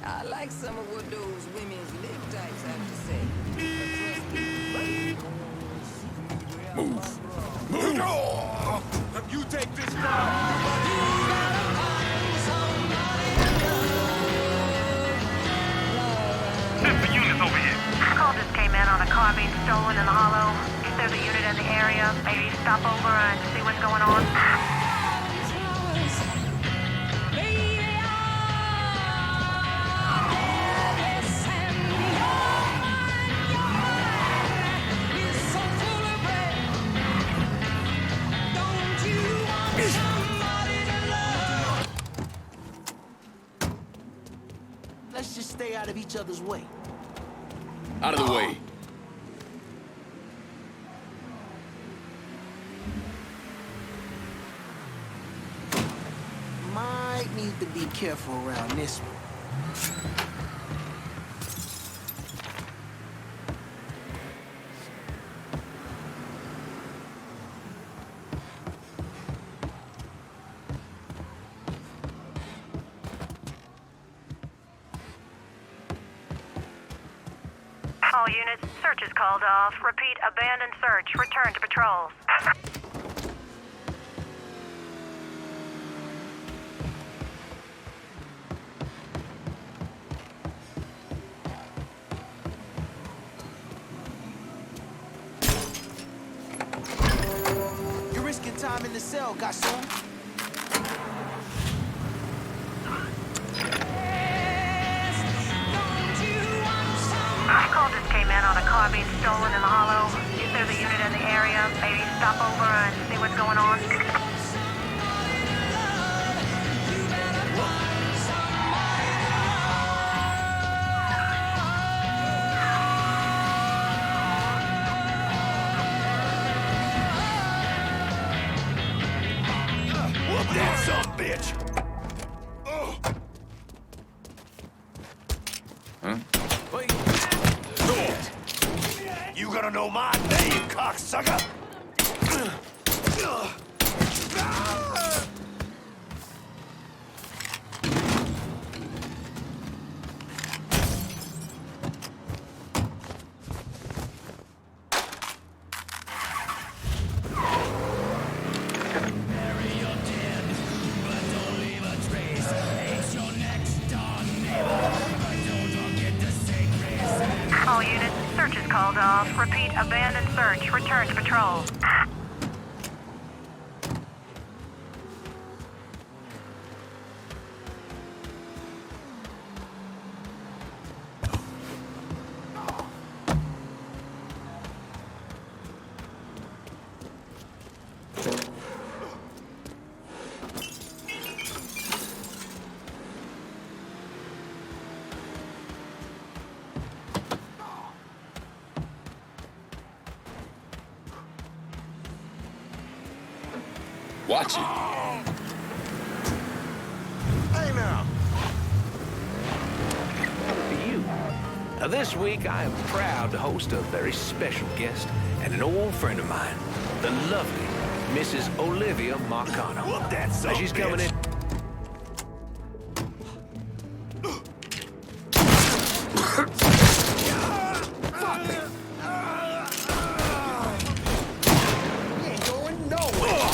I like some of what those women's lip types have to say. But trust me, Move. Move. You take this now. Sister units over here. Call just came in on a car being stolen in the hollow. If there's a unit in the area, maybe stop over and see what's going on. Let's just stay out of each other's way. Out of the way. Might need to be careful around this one. All units, search is called off. Repeat, abandoned search. Return to patrols. You're risking time in the cell, garçon. Call just came in on a car being stolen in the hollow. If there's a unit in the area, maybe stop over and see what's going on. Whoop that son bitch! Huh? You gonna know my name, cocksucker? All units, search is called off. Repeat, abandoned search. Return to patrol. Watch it. Hey now! To you. Now, this week, I am proud to host a very special guest and an old friend of mine, the lovely Mrs. Olivia Marcano. Whoop that son As she's coming bitch. in. You ain't going nowhere!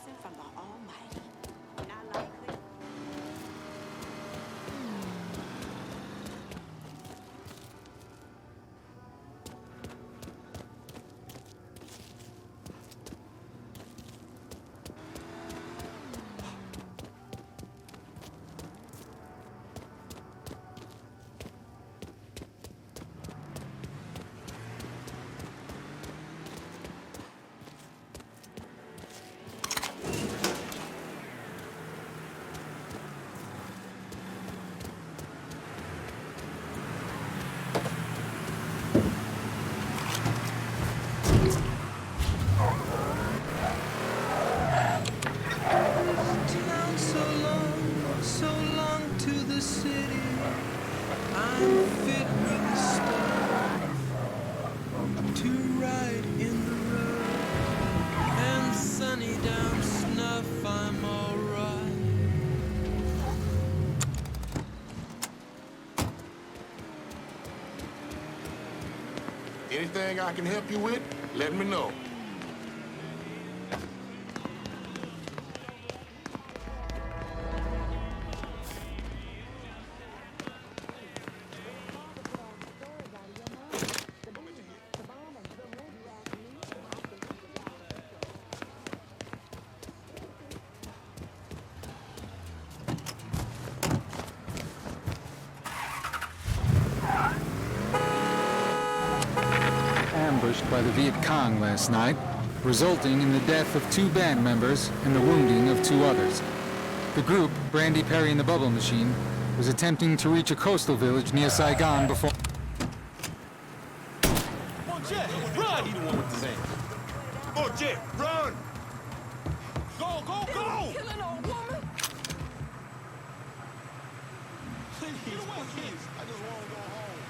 blessing from the Almighty. Not likely. So long to the city. I'm fit with the stuff to ride in the road. And sunny down snuff, I'm alright. Anything I can help you with, let me know. Ambushed by the Viet Cong last night, resulting in the death of 2 band members and the wounding of 2 others. The group, Brandy Perry and the Bubble Machine, was attempting to reach a coastal village near Saigon before... Oh, Jet, run! He the one with the zane. Oh, Jet, run! Go, go, go! Killing a woman? Please, please. I just want to go home.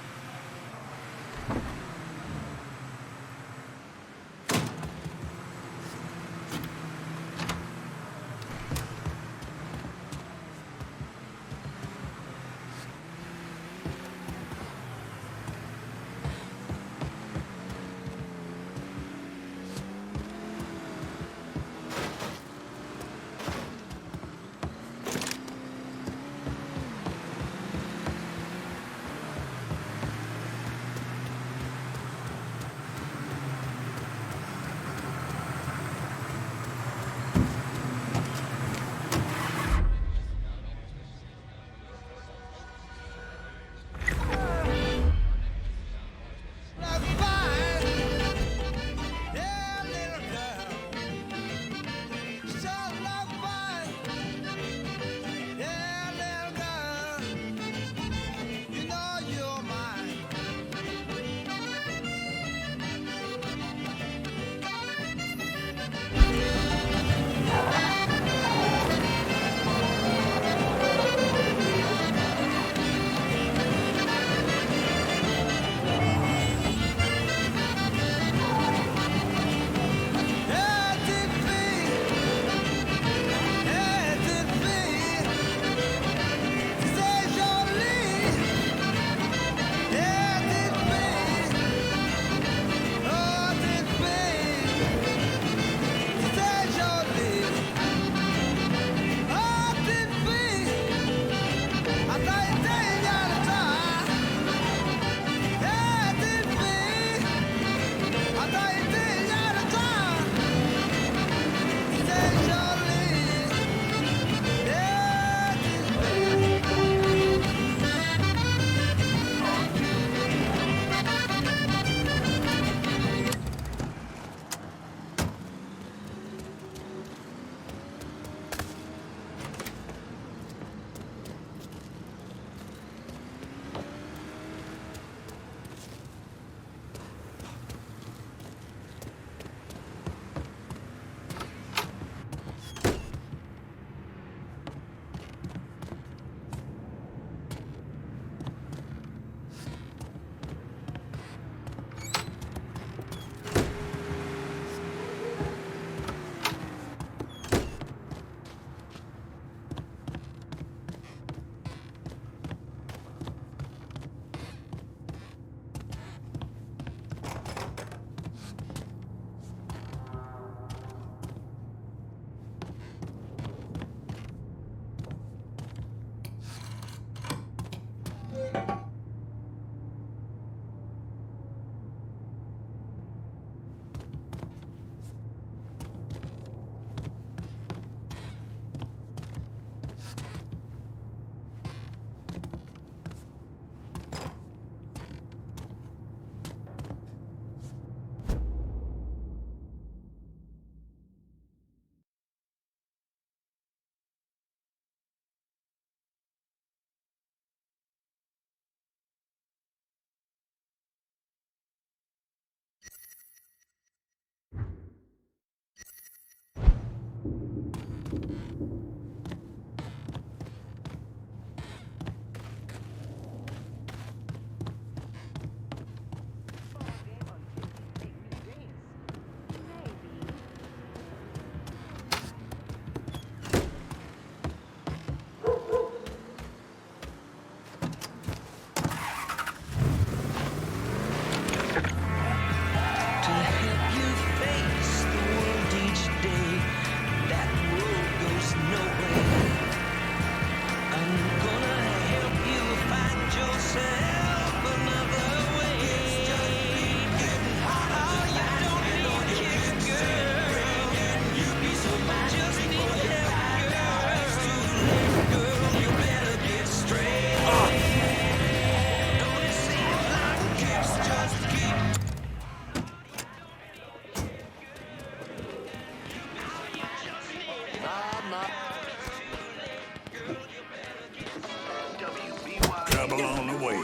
trouble on the way.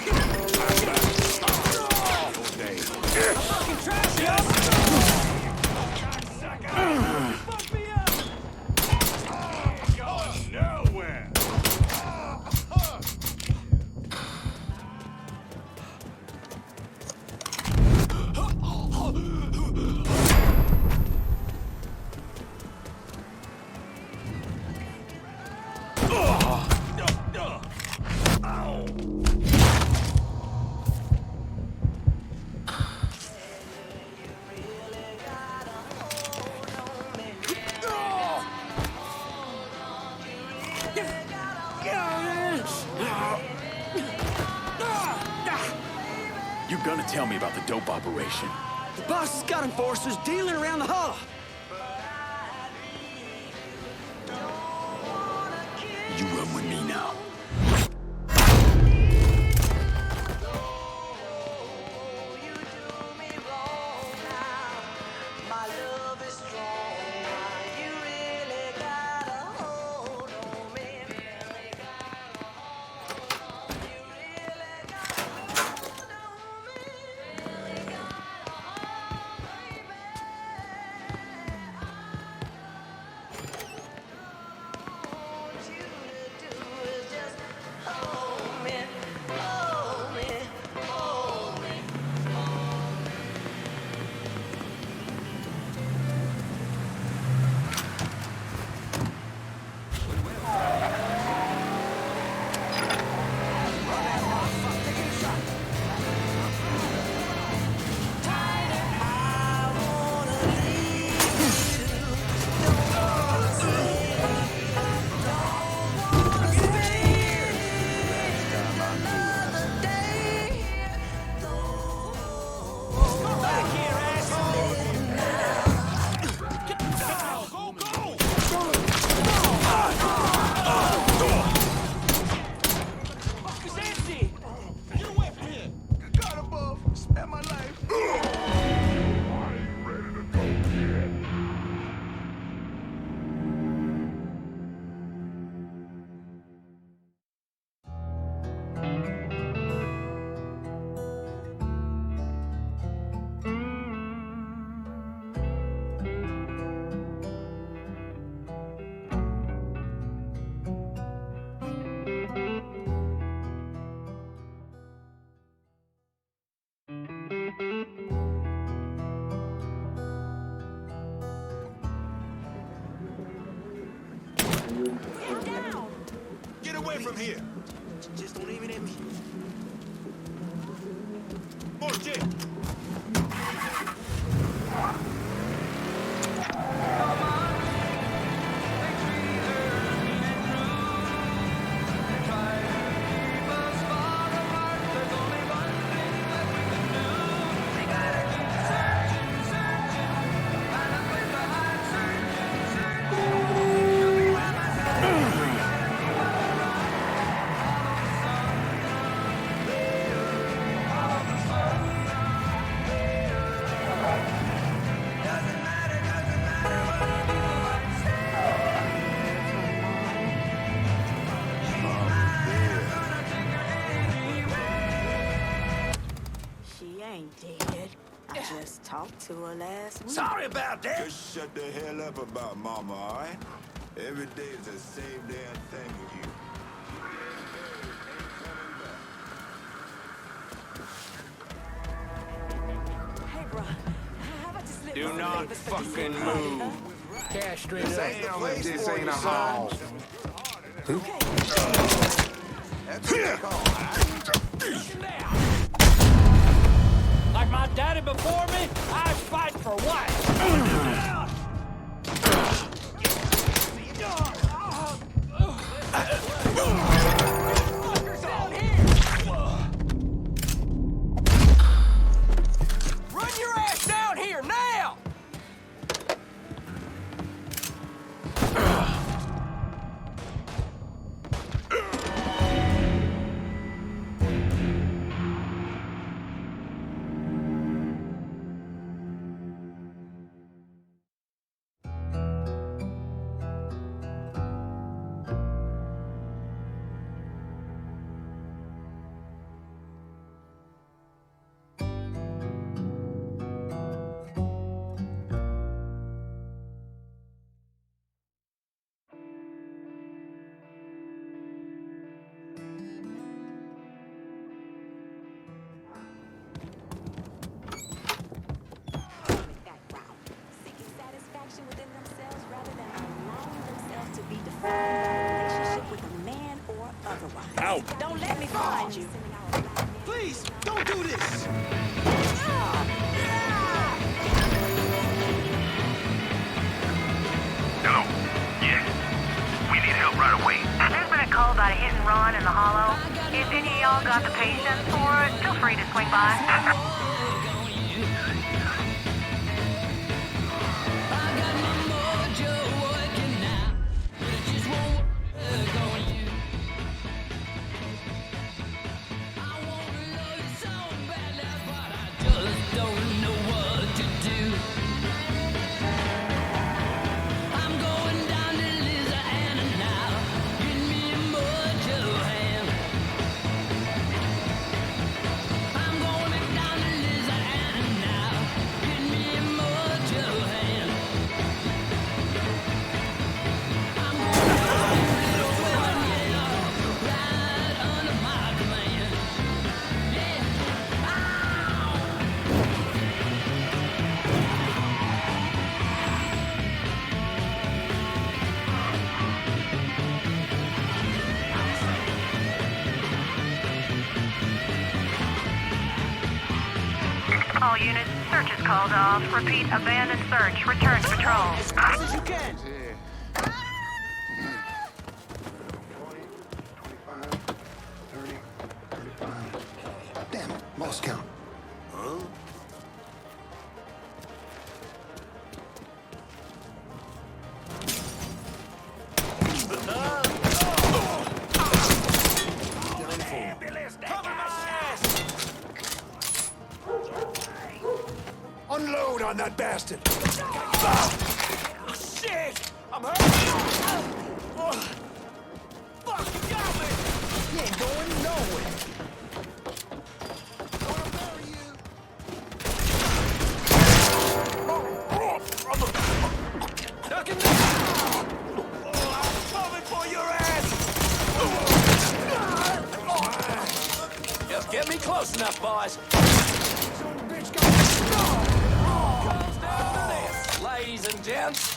You gonna tell me about the dope operation? The boss has got enforcers dealing around the hall. You run with me now. Get away from here! Just don't aim it at me. More shit! Just talked to her last week. Sorry about that! Just shut the hell up about Mama, all right? Every day is the same damn thing with you. Hey, bro. How about you slip Do me not some papers for fucking this move. Castrate up. Damn if this ain't a hall. Like my daddy before me, I fight for what? Run your ass down here now! go! Don't let me find you. Please, don't do this! Hello? Yes. We need help right away. There's been a call about a hit and run in the hollow. If any of y'all got the patience for it, feel free to swing by. All units, search is called off. Repeat, abandoned search. Return to patrol. As fast as you can. Damn it, lost count. Unload on that bastard! Oh, shit! I'm hurt! Fuck, you got me! You ain't going nowhere. Duck him down! I'm coming for your ass! Just get me close enough, boys. Comes down to this, ladies and gents.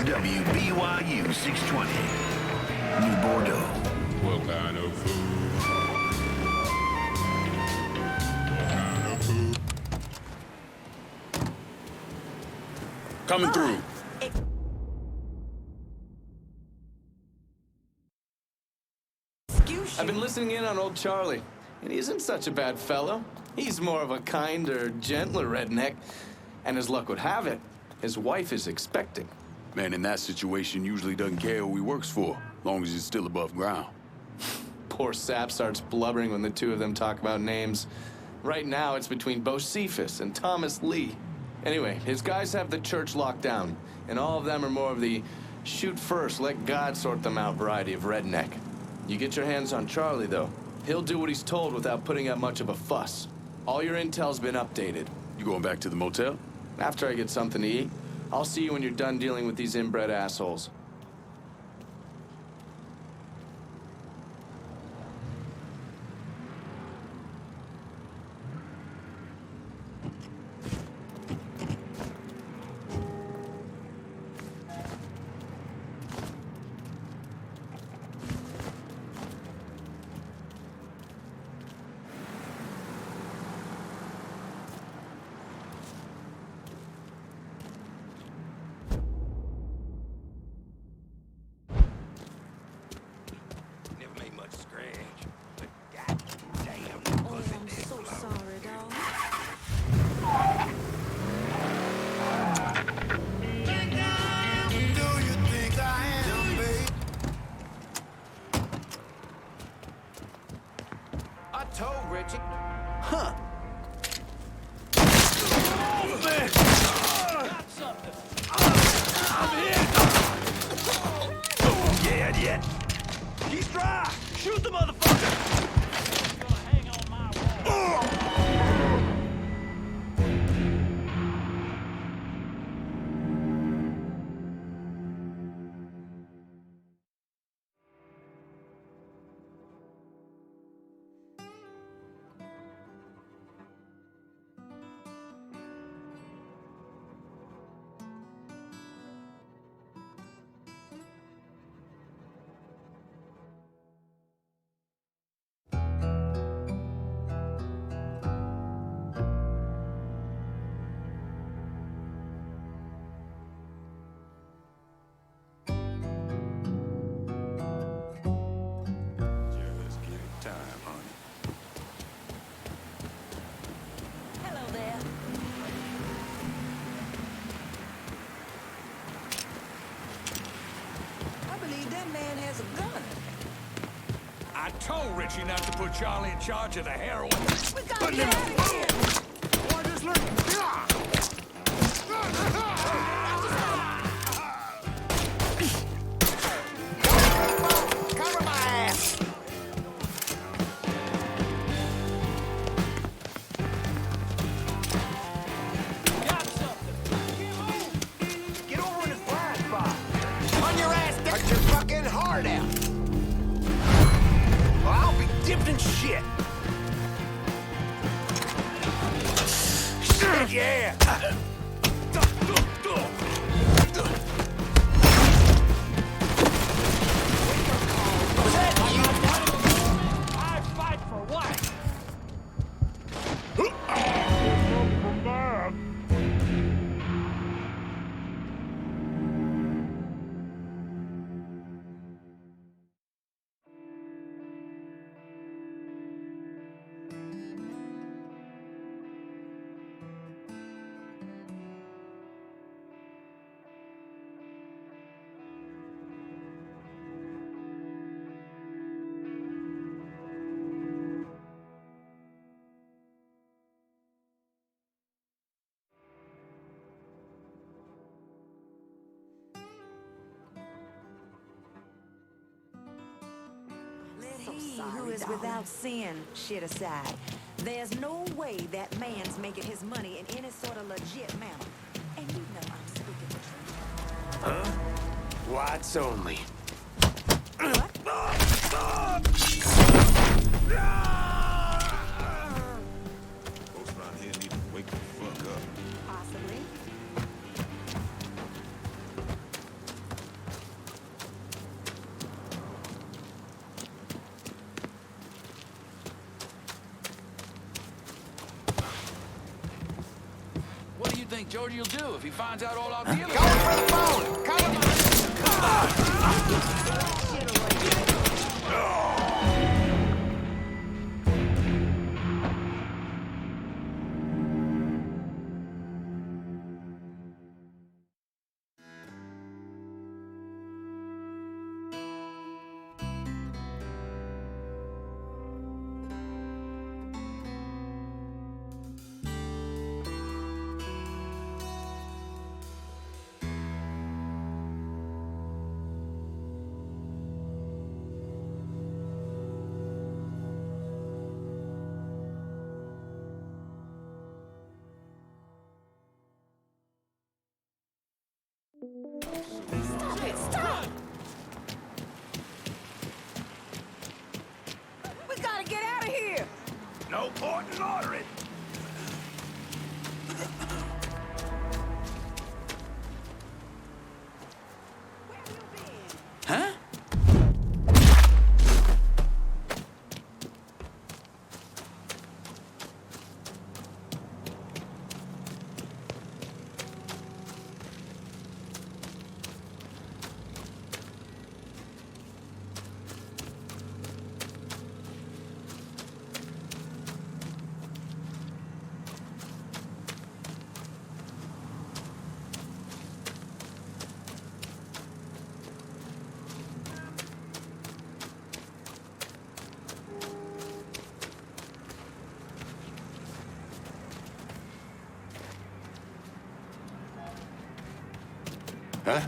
WBYU 620, New Bordeaux. What kind of food? What kind of food? Coming through. I've been listening in on old Charlie, and he isn't such a bad fellow. He's more of a kinder, gentler redneck, and as luck would have it, his wife is expecting. Man in that situation usually doesn't care who he works for, long as he's still above ground. Poor Sap starts blubbering when the two of them talk about names. Right now, it's between Bocephus and Thomas Lee. Anyway, his guys have the church locked down, and all of them are more of the shoot first, let God sort them out variety of redneck. You get your hands on Charlie, though. He'll do what he's told without putting up much of a fuss. All your intel's been updated. You going back to the motel? After I get something to eat. I'll see you when you're done dealing with these inbred assholes. shit! He's dry! Shoot the motherfucker! I told Richie not to put Charlie in charge of the heroin. We gotta get out of here! Cover my ass! Got something. Get over in his blind spot! On your ass, cut your fucking heart out! I'll be dipped in shit! Shit, yeah! Was that you? I fight for what? Who is without sin, shit aside. There's no way that man's making his money in any sort of legit manner. And you know I'm speaking the truth. Huh? Whites only. Folks around here need to wake the fuck up. Possibly. What do you think Georgie will do if he finds out all our dealings? Going for the phone! Cover my... Stop it! Stop! We gotta get out of here! No point in ordering. Huh? Huh?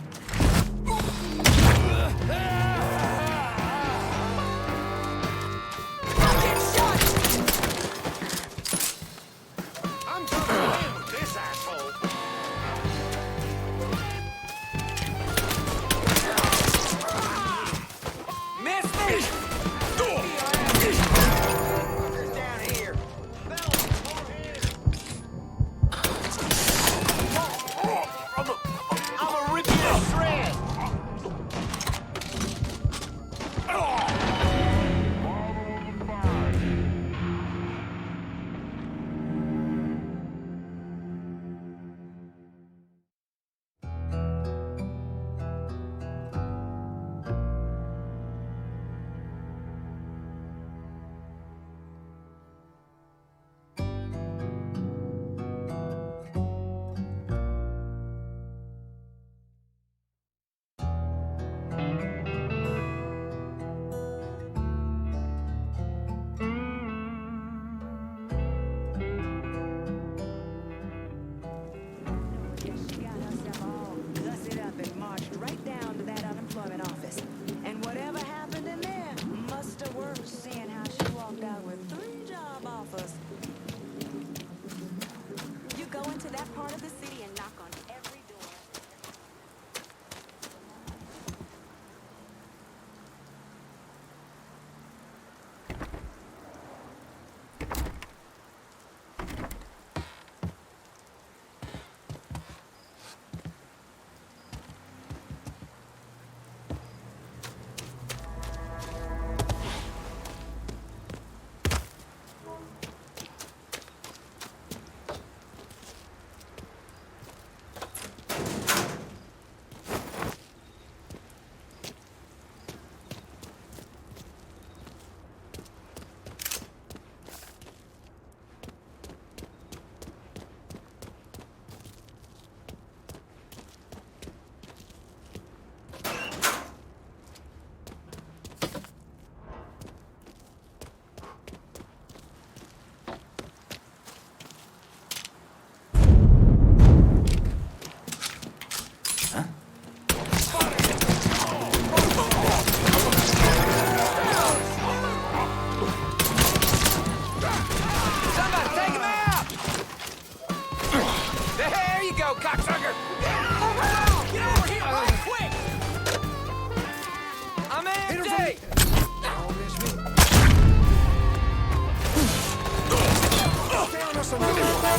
God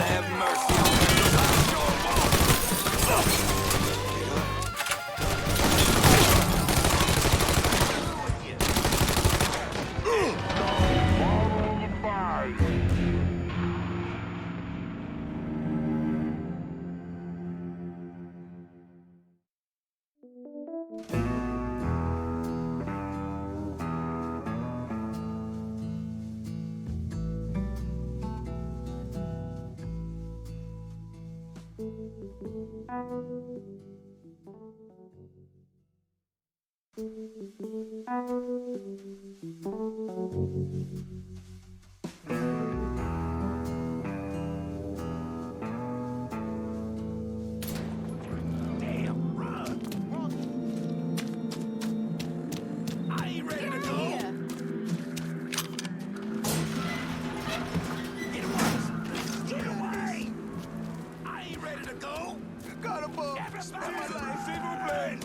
have mercy on me.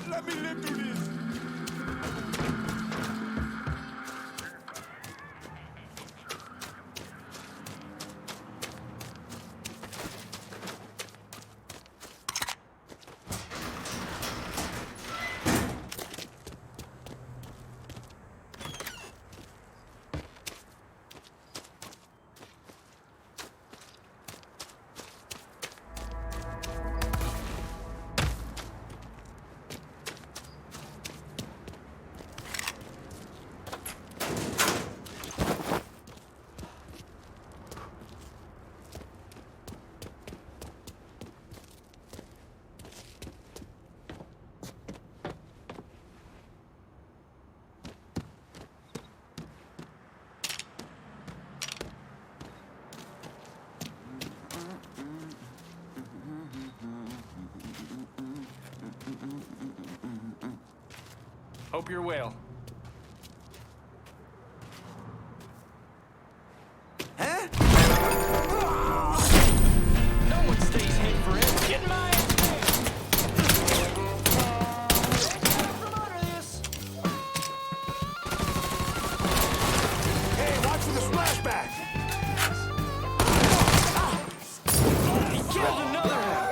Let me live through this. Hope you're well. Huh? No one stays hid forever. Get my ass Hey, watch for the splashback. He killed another one.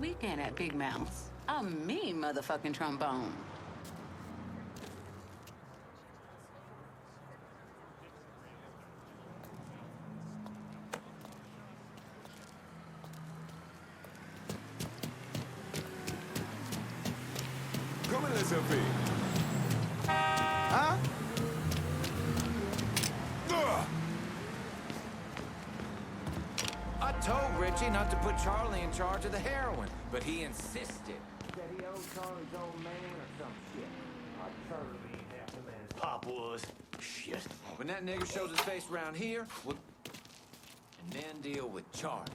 Weekend at Big Mouth. A mean motherfucking trombone. Come and listen to me. Huh? I told Richie not to put Charlie in charge of the heroin, but he insisted. Said he owed Charlie's old man or some shit. Charlie ain't half the man his pop was. Shit. When that nigger shows his face around here, we'll... and then deal with Charlie.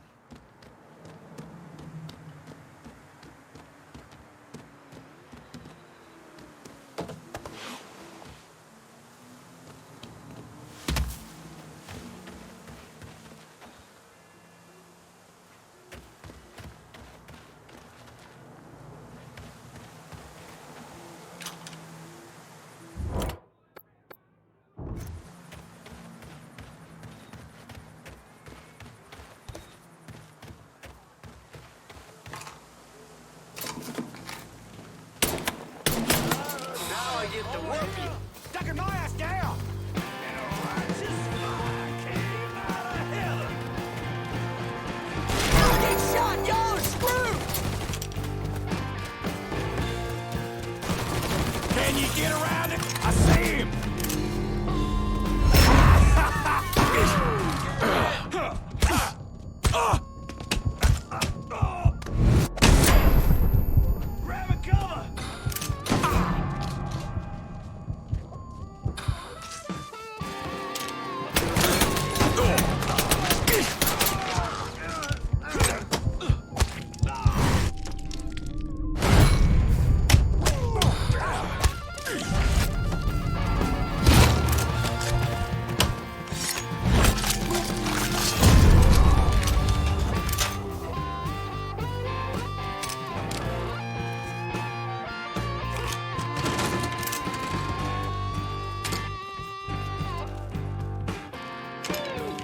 you get around him? I see him! Grab a cover!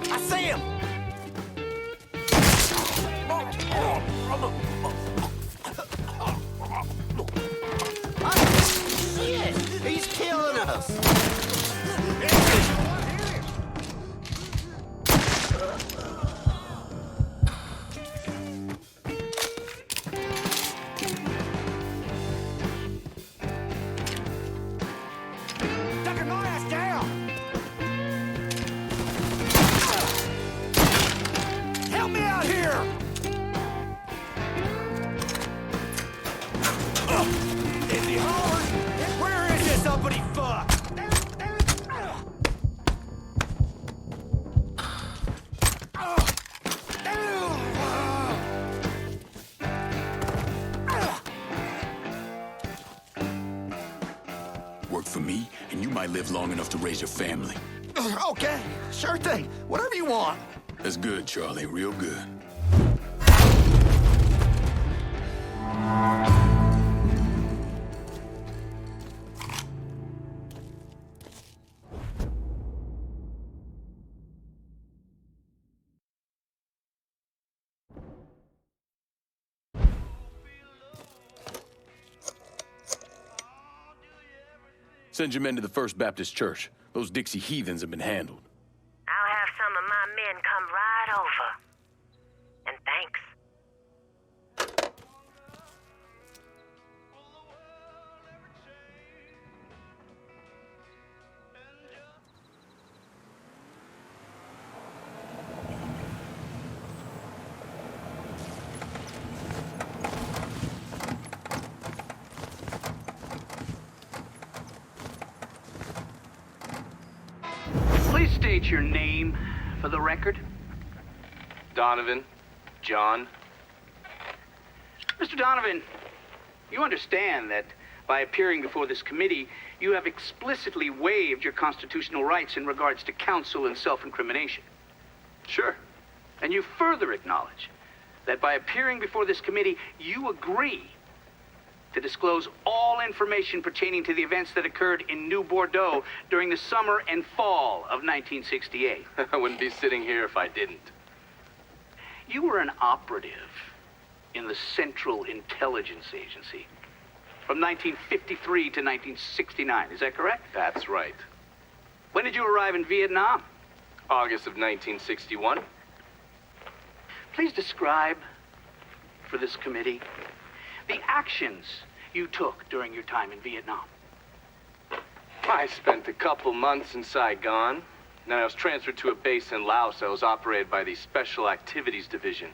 I see him! Shit! He's killing us! Ducking my ass down! Help me out here! Is he hard? Where is this uppity fuck? Work for me, and you might live long enough to raise your family. Okay, sure thing. Whatever you want. That's good, Charlie. Real good. Send your men to the First Baptist Church. Those Dixie heathens have been handled. I'll have some of my men come right over. And thanks. Please state your name for the record. Donovan, John. Mr. Donovan, you understand that by appearing before this committee, you have explicitly waived your constitutional rights in regards to counsel and self-incrimination. Sure. And you further acknowledge that by appearing before this committee, you agree to disclose all information pertaining to the events that occurred in New Bordeaux during the summer and fall of 1968. I wouldn't be sitting here if I didn't. You were an operative in the Central Intelligence Agency from 1953 to 1969. Is that correct? That's right. When did you arrive in Vietnam? August of 1961. Please describe for this committee the actions you took during your time in Vietnam. I spent a couple months in Saigon. Then I was transferred to a base in Laos that was operated by the Special Activities Division.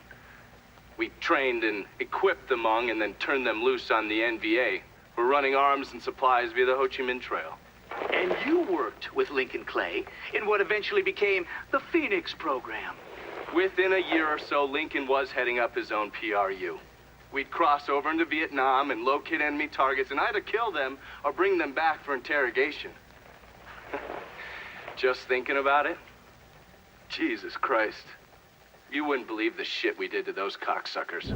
We trained and equipped the Hmong and then turned them loose on the NVA. We're running arms and supplies via the Ho Chi Minh Trail. And you worked with Lincoln Clay in what eventually became the Phoenix program. Within a year or so, Lincoln was heading up his own PRU. We'd cross over into Vietnam and locate enemy targets and either kill them or bring them back for interrogation. Just thinking about it, Jesus Christ. You wouldn't believe the shit we did to those cocksuckers.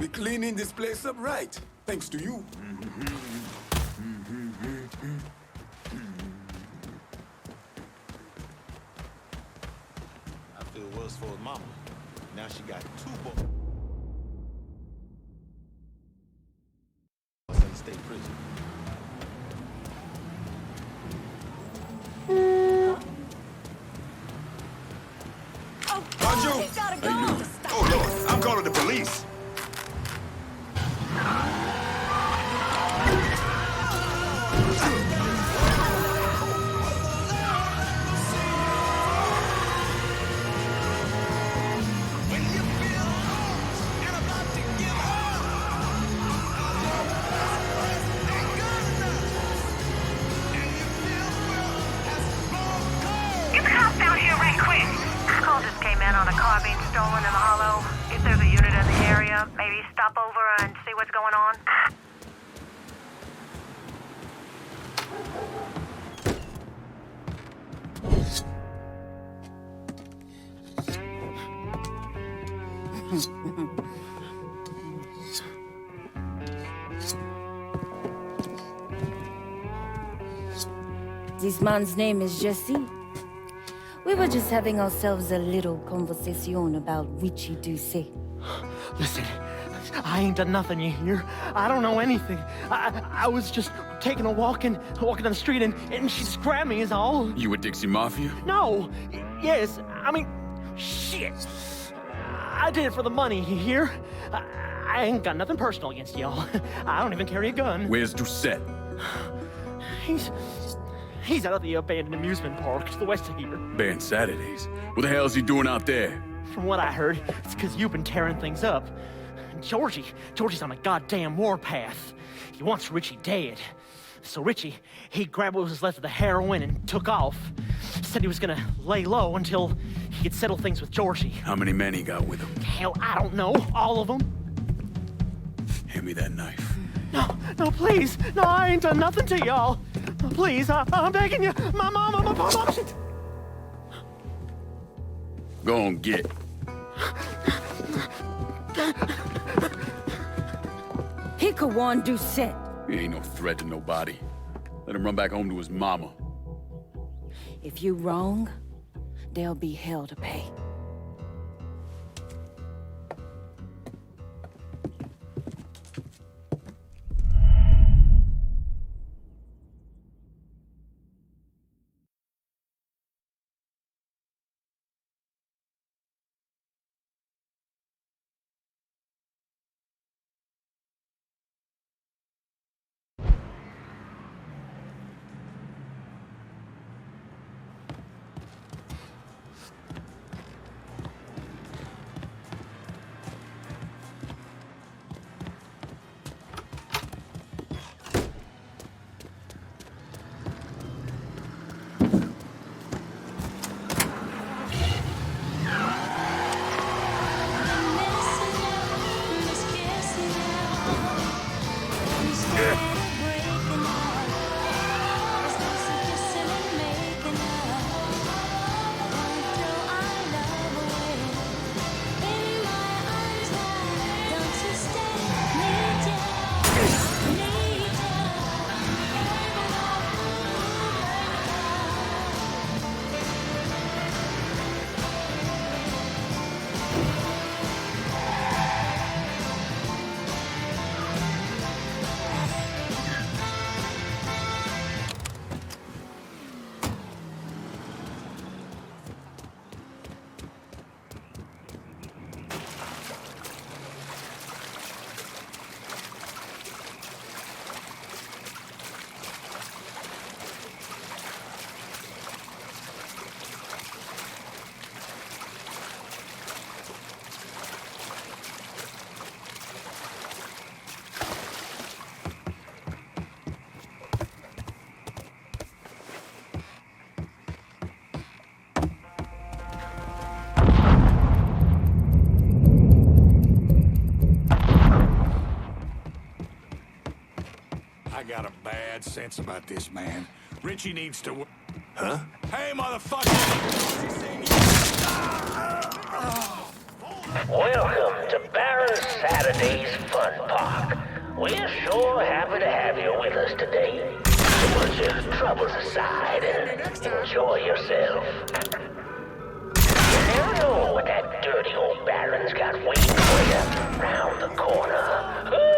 Be cleaning this place up right, thanks to you. I feel worse for his mama. Now she got 2 boys. In the state prison. Bonjour! He's gotta go. How you doing? Oh, Lord, I'm calling the police. Get the cops down here right quick. Call just came in on a car being stolen in the hollow. If there's a unit in the area, maybe stop over and see what's going on. This man's name is Jesse. We were just having ourselves a little conversation about Richie Doucet. Listen, I ain't done nothing, you hear? I don't know anything. I was just taking a walking down the street and she just grabbed me is all. You with Dixie Mafia? No. Yes, I mean, shit. I did it for the money, you hear? I ain't got nothing personal against y'all. I don't even carry a gun. Where's Doucet? He's out at the abandoned amusement park to the west of here. Banned Saturdays. What the hell's he doing out there? From what I heard, it's because you've been tearing things up. Georgie's on a goddamn warpath. He wants Richie dead. So Richie, he grabbed what was left of the heroin and took off. Said he was gonna lay low until he could settle things with Georgie. How many men he got with him? Hell, I don't know. All of them. Hand me that knife. No, please. No, I ain't done nothing to y'all. Please, I'm begging you. My mama, shit. Go on, get. He could want Doucet. He ain't no threat to nobody. Let him run back home to his mama. If you wrong, there'll be hell to pay. I got a bad sense about this man. Richie needs to... Huh? Hey, motherfucker! Welcome to Barron's Saturday's Fun Park. We're sure happy to have you with us today. So put your troubles aside and enjoy yourself. You never know what that dirty old Baron's got waiting for you round the corner. Hooey!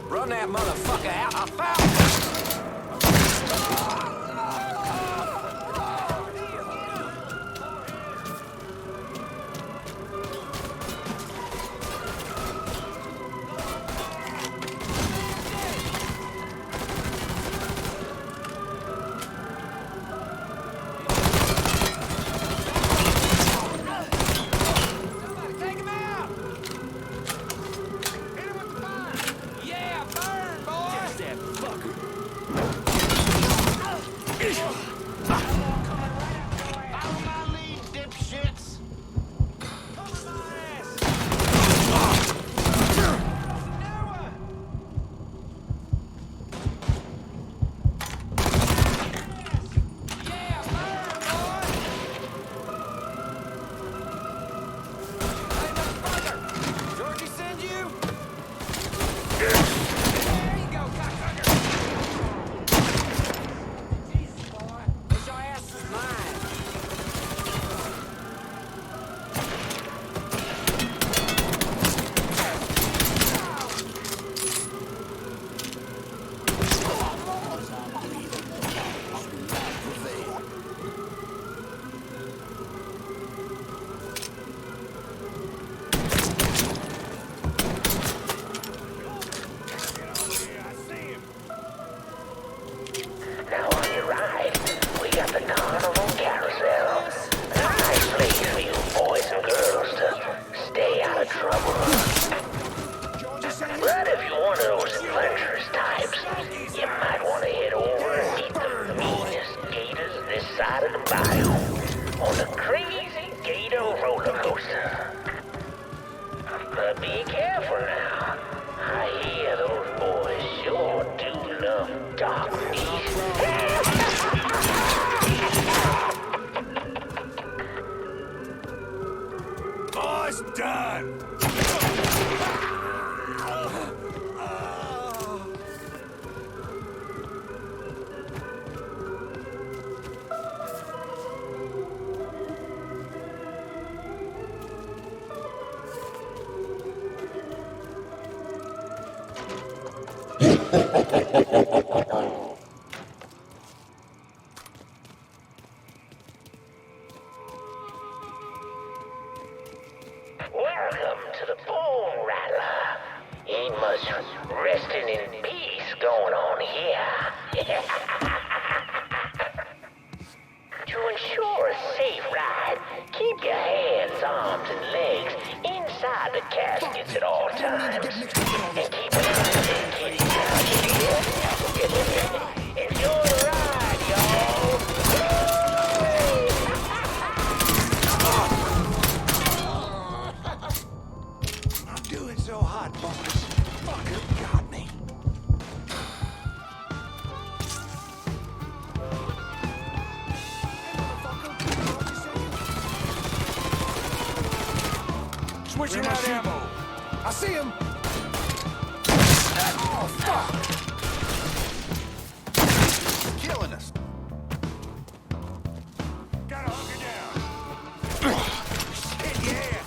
Run that motherfucker out. I found him. But if you're one of those adventurous types, you might want to head over and meet the meanest gators this side of the biome on the Crazy Gator roller coaster. But be careful now. I hear those boys sure do love dark beasts. Boss done! Welcome to the Bone Rattler. Ain't much resting in peace going on here. To ensure a safe ride, keep your hands, arms, and legs inside the caskets at all times. And keep an eye on the kitty down here. Enjoy the ride, y'all. Switching out ammo. I see him. Oh, fuck! Killing us. Gotta hunker down. Shit, yeah.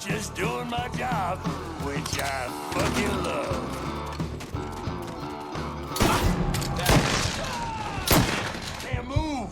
Just doing my job, which I fucking love. Can't move.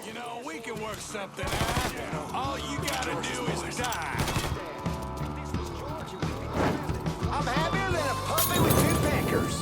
You know, we can work something out. All you gotta do is die. I'm happier than a puppy with two peckers.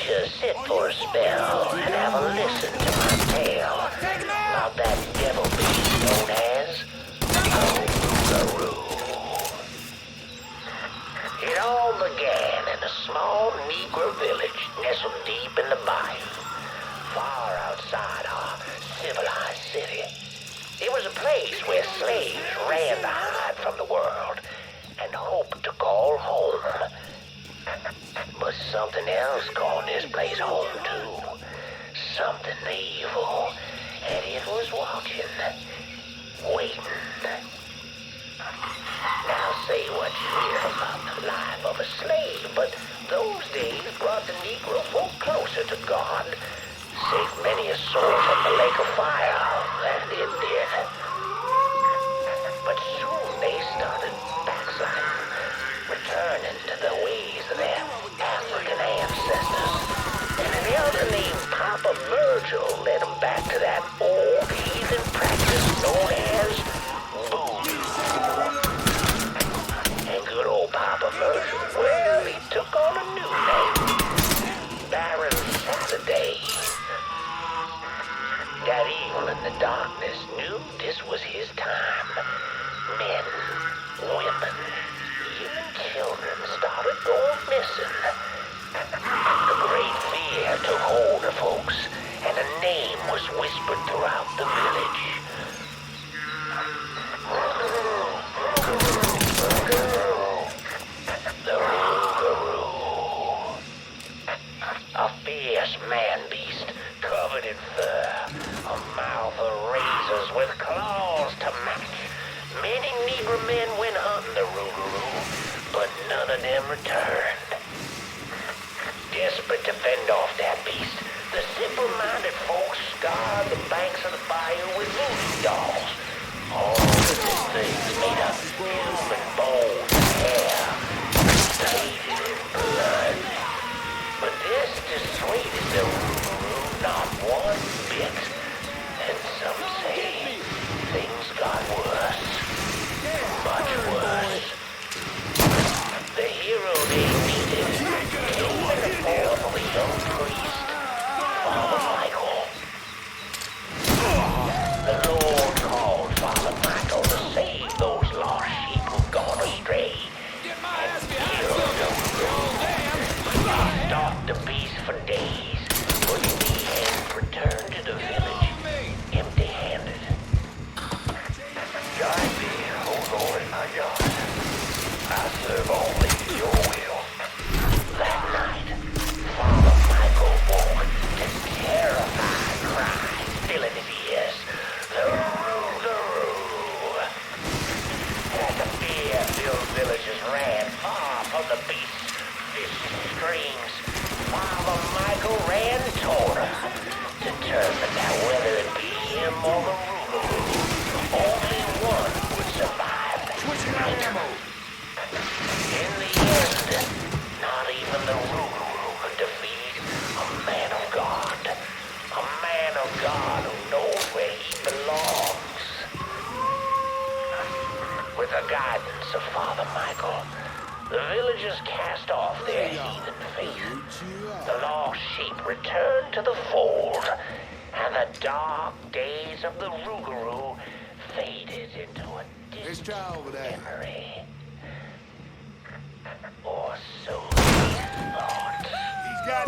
don't you sit for a spell and have a listen to my tale about that devil beast known as Rougarou. It all began in a small Negro village nestled deep in the bayou, far outside our civilized city. It was a place where slaves ran to hide from the world and hoped to call home. But something else called this place home too. Something evil. And it was watching. Waiting. Now say what you hear about the life of a slave, but those days brought the Negro folk closer to God. Saved many a soul from the lake of fire, that it did. But soon they started backsliding, returning to the ways of their African ancestors. And an elder named Papa Virgil led them back to that old heathen practice known as voodoo. And good old Papa Virgil, well, he took on a new name, Baron Saturday. That evil in the darkness knew this was his time. Men, women, even children started going missing. A great fear took hold of folks, and a name was whispered throughout the village. The Rougarou. A fierce man-beast covered in fur, a mouth of razors with claws to match. Many Negro men went hunting the Rougarou, but none of them returned. Desperate to fend off that beast, the simple-minded folks scarred the banks of the bayou with voodoo dolls. All of these things made of human bones and hair, plated in blood. But this dissuaded the Rougarou not one bit. And some say things got worse. Much worse. The hero they needed came in the form of a young priest, Father Michael. The Lord called Father Michael to save those lost sheep who'd gone astray. And killed the Rougarou. He stalked the beast for days, but in the end returned to the village empty-handed. Guide me, O Lord, my God. I serve only your will. That night, Father Michael woke to terrified cries filling his ears. The Rougarou. As the fear-filled villagers ran far from the beast's vicious screams, Father Michael ran toward her, determined that whether it be him or the Rougarou, only one would survive that night. In the end, not even the Rougarou could defeat a man of God. A man of God who knows where he belongs. With the guidance of Father Michael, the villagers cast off their heathen faith. The lost sheep returned to the fold, and the dark days of the Rougarou faded into a distant memory. Or so they thought. He's got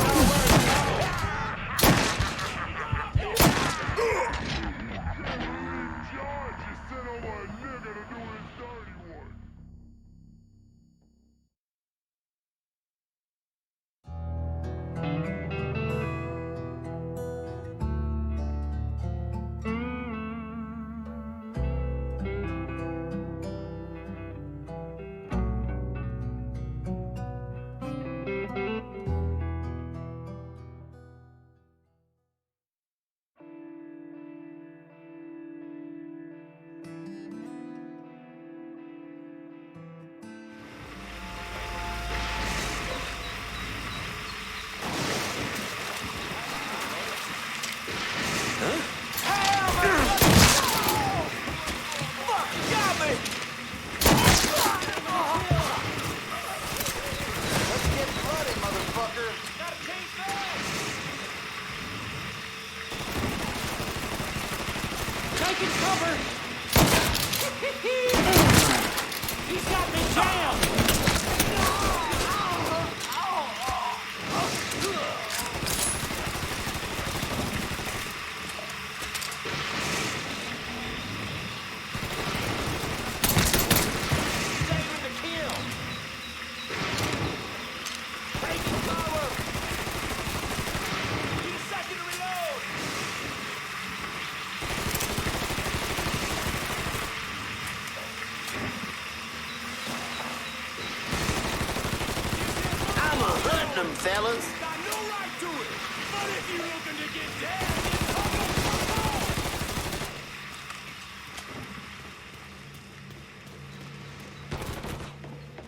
Taking cover! He's got me jammed! Them fellas. Got no right to it. But if you looking to get dead,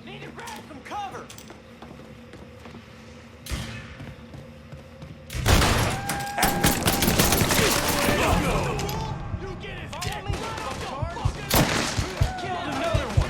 Need to grab some cover! you get his dick right. Killed another one!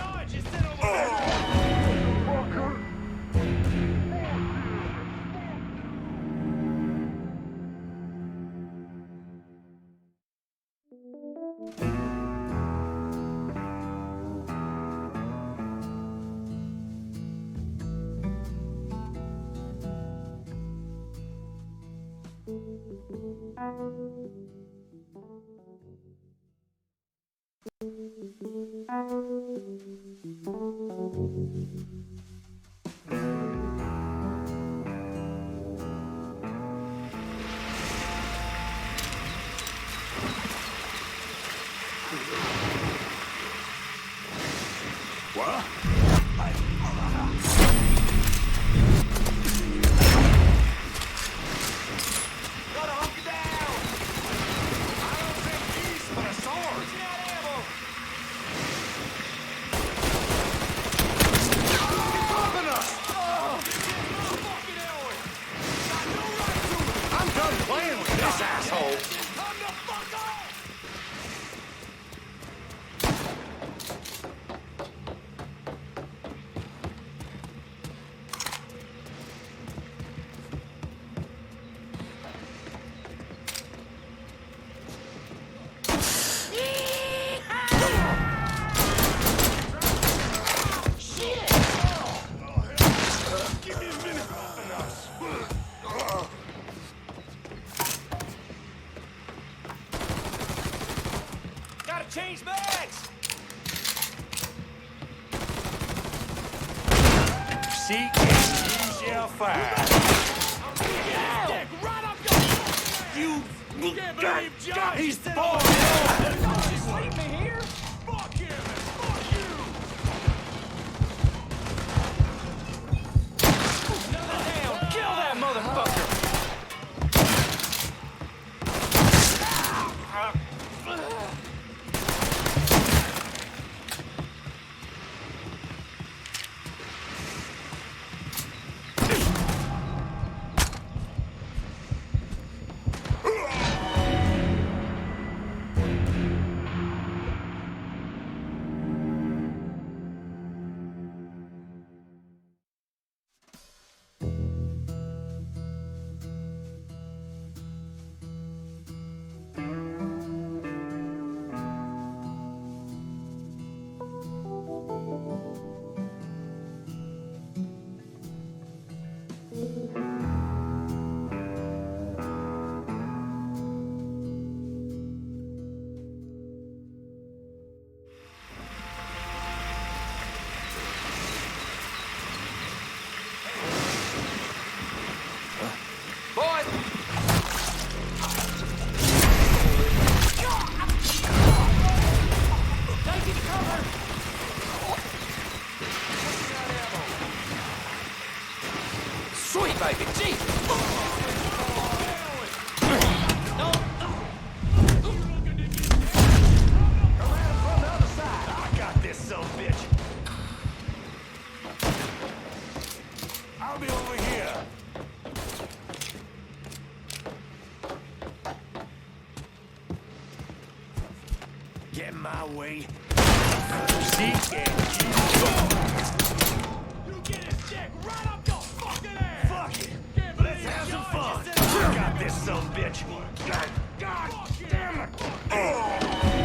What? Gotta hunker down. I don't think these but a sword. Not ammo. He's bumping us. I'm done playing with this asshole. Time to fuck off. Gotta change bags! Seek and you shall find. You can't believe John. He's falling. Don't just leave me here! Fuck him and fuck you. Another down! Kill that motherfucker! Sweet baby, Jesus! I got this son bitch. I'll be over here. Get in my way. Seek and you get his dick right up your fucking ass. Fuck it. Let's have some fun. I got this son bitch. God damn it.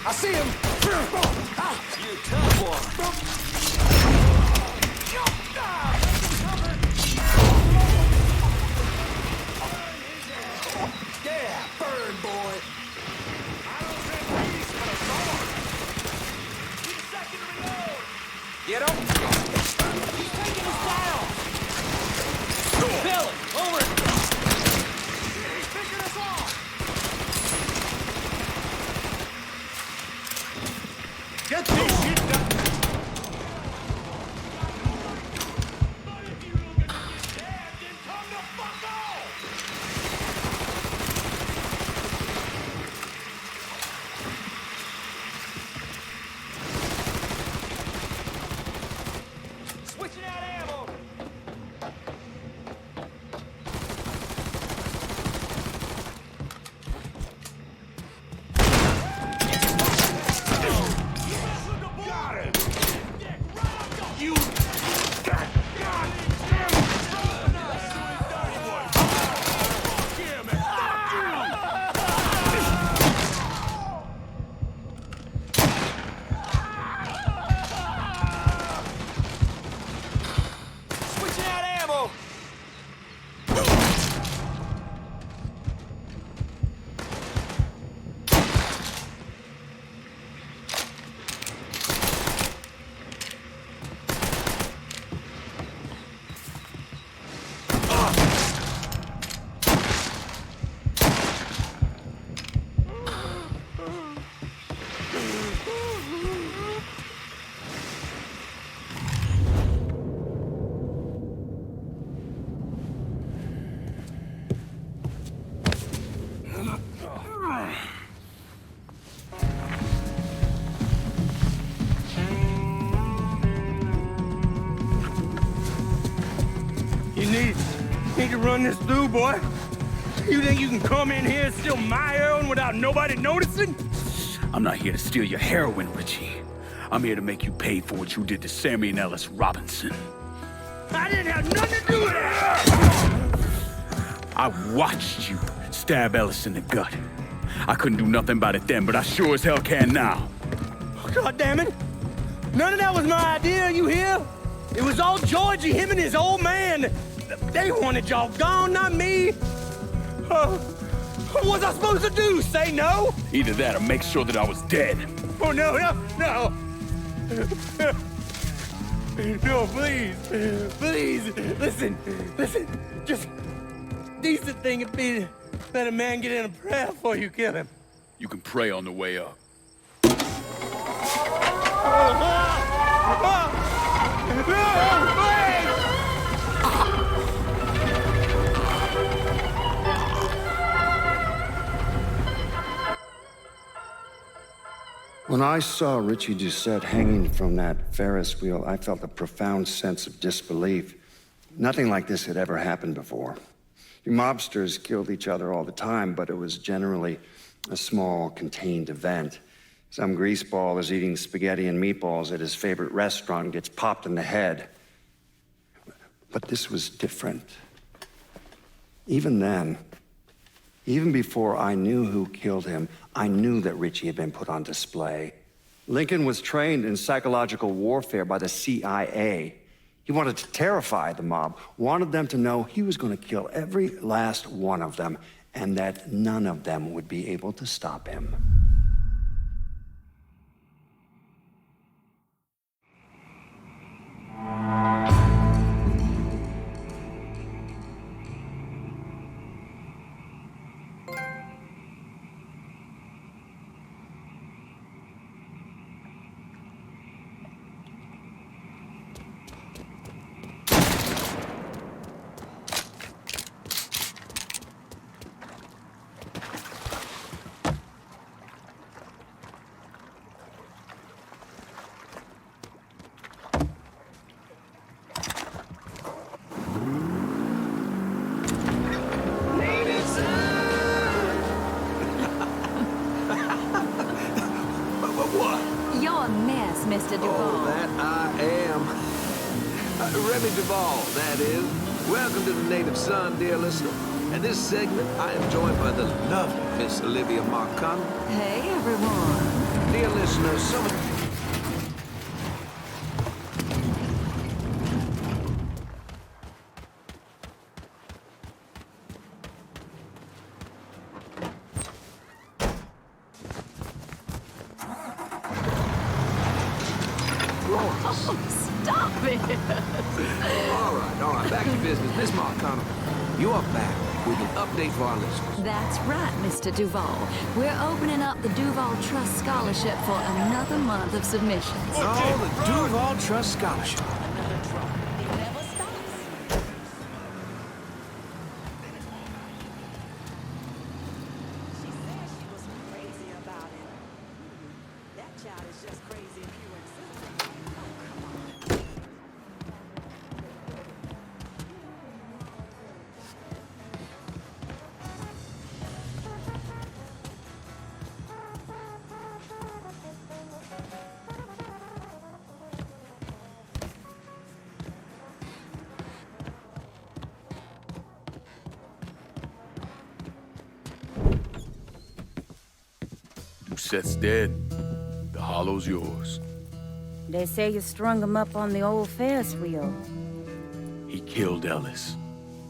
I see him! You tough one! Yeah, burn, boy! Get him! He's taking us down! Bill it! Over it! He's picking us off! Get this shit done! Switching out ammo! Got him! You... Switching out ammo! You need to run this through, boy. You think you can come in here and steal my heroin without nobody noticing? I'm not here to steal your heroin, Richie. I'm here to make you pay for what you did to Sammy and Ellis Robinson. I didn't have nothing to do with it! I watched you stab Ellis in the gut. I couldn't do nothing about it then, but I sure as hell can now. God damn it! None of that was my idea, you hear? It was all Georgie, him and his old man. They wanted y'all gone, not me. What was I supposed to do? Say no? Either that or make sure that I was dead. Oh, no. No, please. Please, listen. Just decent thing would be to let a man get in a prayer before you kill him. You can pray on the way up. When I saw Richie Doucette hanging from that Ferris wheel, I felt a profound sense of disbelief. Nothing like this had ever happened before. You mobsters killed each other all the time, but it was generally a small, contained event. Some greaseball is eating spaghetti and meatballs at his favorite restaurant and gets popped in the head. But this was different. Even then, even before I knew who killed him, I knew that Richie had been put on display. Lincoln was trained in psychological warfare by the CIA. He wanted to terrify the mob, wanted them to know he was going to kill every last one of them, and that none of them would be able to stop him. Remy Duvall, that is. Welcome to the Native Son, dear listener. And this segment, I am joined by the lovely Miss Olivia Marcano. Hey, everyone. Dear listeners, some of... Stop it! All right, back to business. Miss Marcano, you are back with an update for our listeners. That's right, Mr. Duval. We're opening up the Duval Trust Scholarship for another month of submissions. Oh, the Duval Trust Scholarship. Dusette's dead. The hollow's yours. They say you strung him up on the old Ferris wheel. He killed Ellis.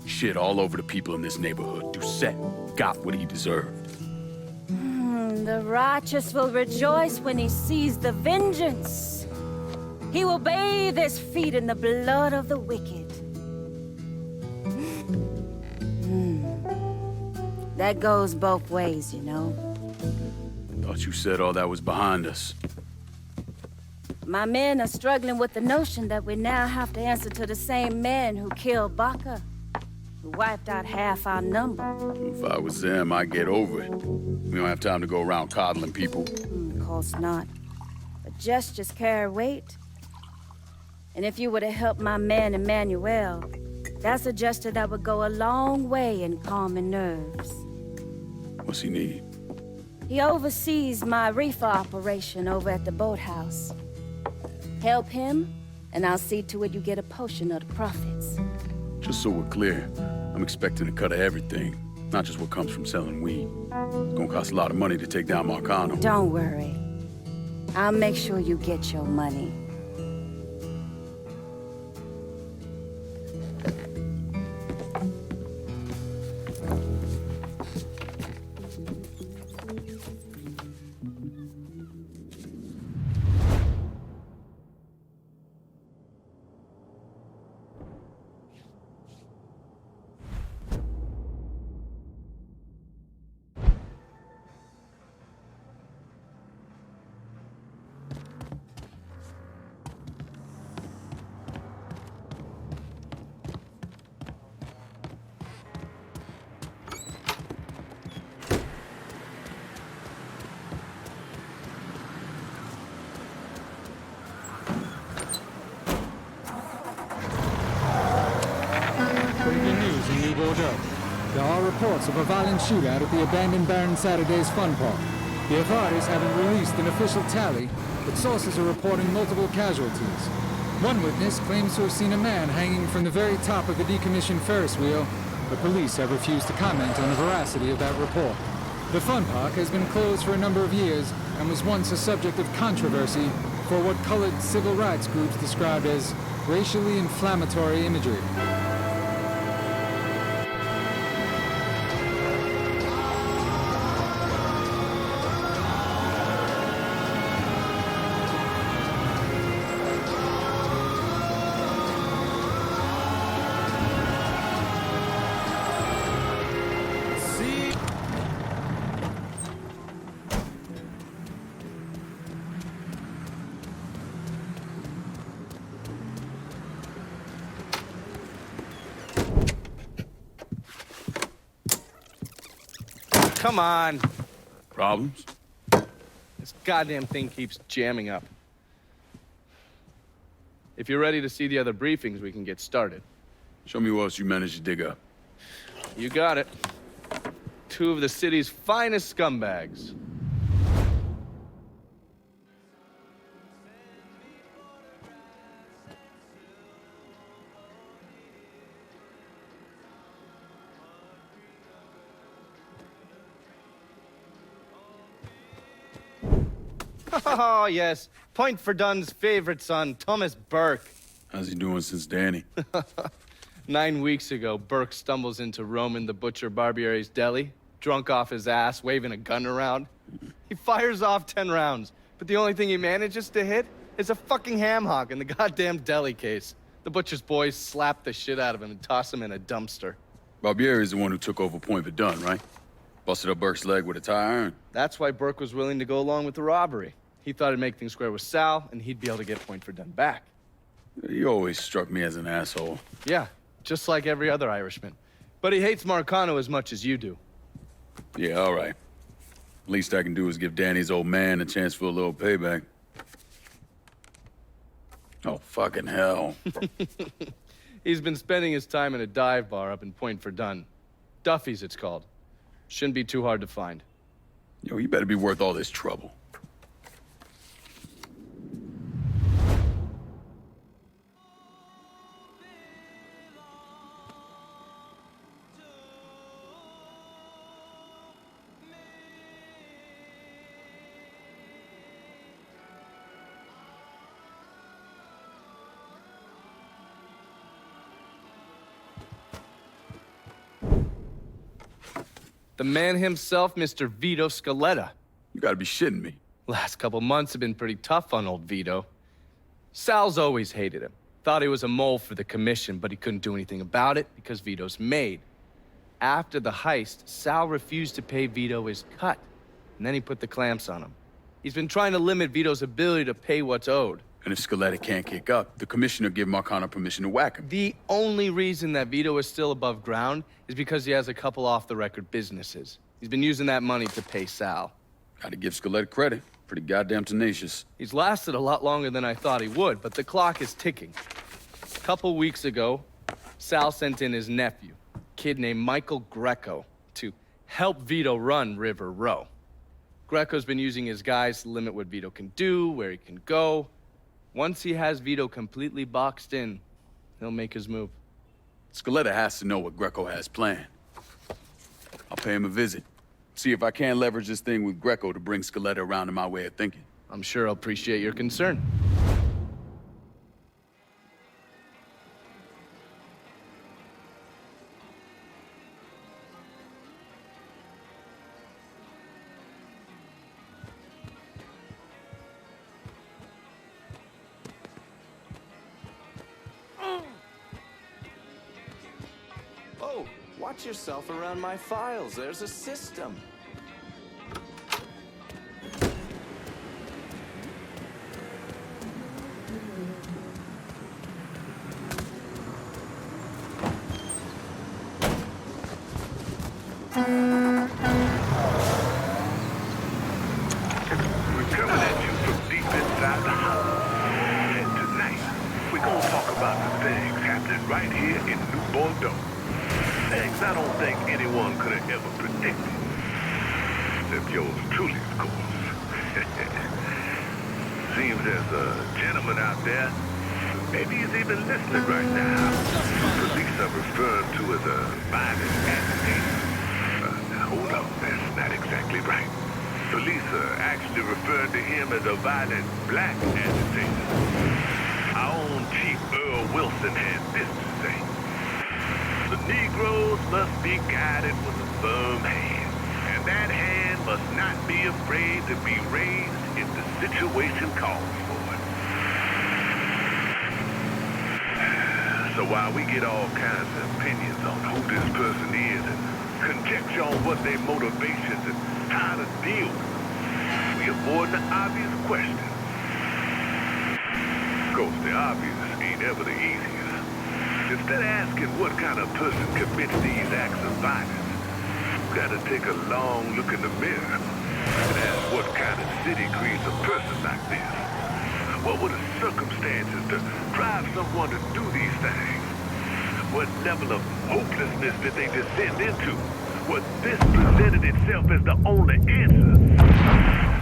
Shit all over the people in this neighborhood. Doucette got what he deserved. The righteous will rejoice when he sees the vengeance. He will bathe his feet in the blood of the wicked. That goes both ways, you know. Thought you said all that was behind us. My men are struggling with the notion that we now have to answer to the same man who killed Baca, who wiped out half our number. If I was them, I'd get over it. We don't have time to go around coddling people. Of course not. But gestures carry weight. And if you were to help my man Emmanuel, that's a gesture that would go a long way in calming nerves. What's he need? He oversees my reefer operation over at the boathouse. Help him, and I'll see to it you get a portion of the profits. Just so we're clear, I'm expecting a cut of everything, not just what comes from selling weed. It's gonna cost a lot of money to take down Marcano. Don't worry. I'll make sure you get your money. Breaking news in New Bordeaux. There are reports of a violent shootout at the abandoned Baron Saturday's Fun Park. The authorities haven't released an official tally, but sources are reporting multiple casualties. One witness claims to have seen a man hanging from the very top of a decommissioned Ferris wheel, but police have refused to comment on the veracity of that report. The Fun Park has been closed for a number of years and was once a subject of controversy for what colored civil rights groups described as racially inflammatory imagery. Come on. Problems? This goddamn thing keeps jamming up. If you're ready to see the other briefings, we can get started. Show me what else you managed to dig up. You got it. 2 of the city's finest scumbags. Oh, yes. Point for Dunn's favorite son, Thomas Burke. How's he doing since Danny? 9 weeks ago, Burke stumbles into Roman the Butcher Barbiere's deli, drunk off his ass, waving a gun around. He fires off 10 rounds, but the only thing he manages to hit is a fucking ham hock in the goddamn deli case. The Butcher's boys slap the shit out of him and toss him in a dumpster. Barbiere's the one who took over Point Verdun, right? Busted up Burke's leg with a tire iron. That's why Burke was willing to go along with the robbery. He thought it'd make things square with Sal, and he'd be able to get Point Verdun back. You always struck me as an asshole. Yeah, just like every other Irishman. But he hates Marcano as much as you do. Yeah, all right. Least I can do is give Danny's old man a chance for a little payback. Oh, fucking hell. He's been spending his time in a dive bar up in Point Verdun. Duffy's, it's called. Shouldn't be too hard to find. Yo, you better be worth all this trouble. The man himself, Mr. Vito Scaletta. You gotta be shitting me. Last couple months have been pretty tough on old Vito. Sal's always hated him. Thought he was a mole for the commission, but he couldn't do anything about it because Vito's made. After the heist, Sal refused to pay Vito his cut, and then he put the clamps on him. He's been trying to limit Vito's ability to pay what's owed. And if Scaletta can't kick up, the commissioner give Marcano permission to whack him. The only reason that Vito is still above ground is because he has a couple off-the-record businesses. He's been using that money to pay Sal. Gotta give Scaletta credit. Pretty goddamn tenacious. He's lasted a lot longer than I thought he would, but the clock is ticking. A couple weeks ago, Sal sent in his nephew, a kid named Michael Greco, to help Vito run River Row. Greco's been using his guys to limit what Vito can do, where he can go. Once he has Vito completely boxed in, he'll make his move. Scaletta has to know what Greco has planned. I'll pay him a visit. See if I can't leverage this thing with Greco to bring Scaletta around to my way of thinking. I'm sure he'll appreciate your concern. Oh, watch yourself around my files. There's a system. We're coming at you from deep inside the house. And tonight, we're gonna talk about the things happening right here in New Bordeaux. Things I don't think anyone could have ever predicted. Except yours truly, of course. Seems there's a gentleman out there. Maybe he's even listening right now. Police are referring to as a violent agitator. Now hold on, that's not exactly right. Police are actually referring to him as a violent black agitator. Our own Chief Earl Wilson had this to say. The Negroes must be guided with a firm hand, and that hand must not be afraid to be raised if the situation calls for it. So while we get all kinds of opinions on who this person is and conjecture on what their motivations and how to deal with them, we avoid the obvious questions. Of course, the obvious ain't ever the easiest. Instead of asking what kind of person commits these acts of violence, you gotta take a long look in the mirror and ask what kind of city creates a person like this. What were the circumstances to drive someone to do these things? What level of hopelessness did they descend into? Was this presented itself as the only answer?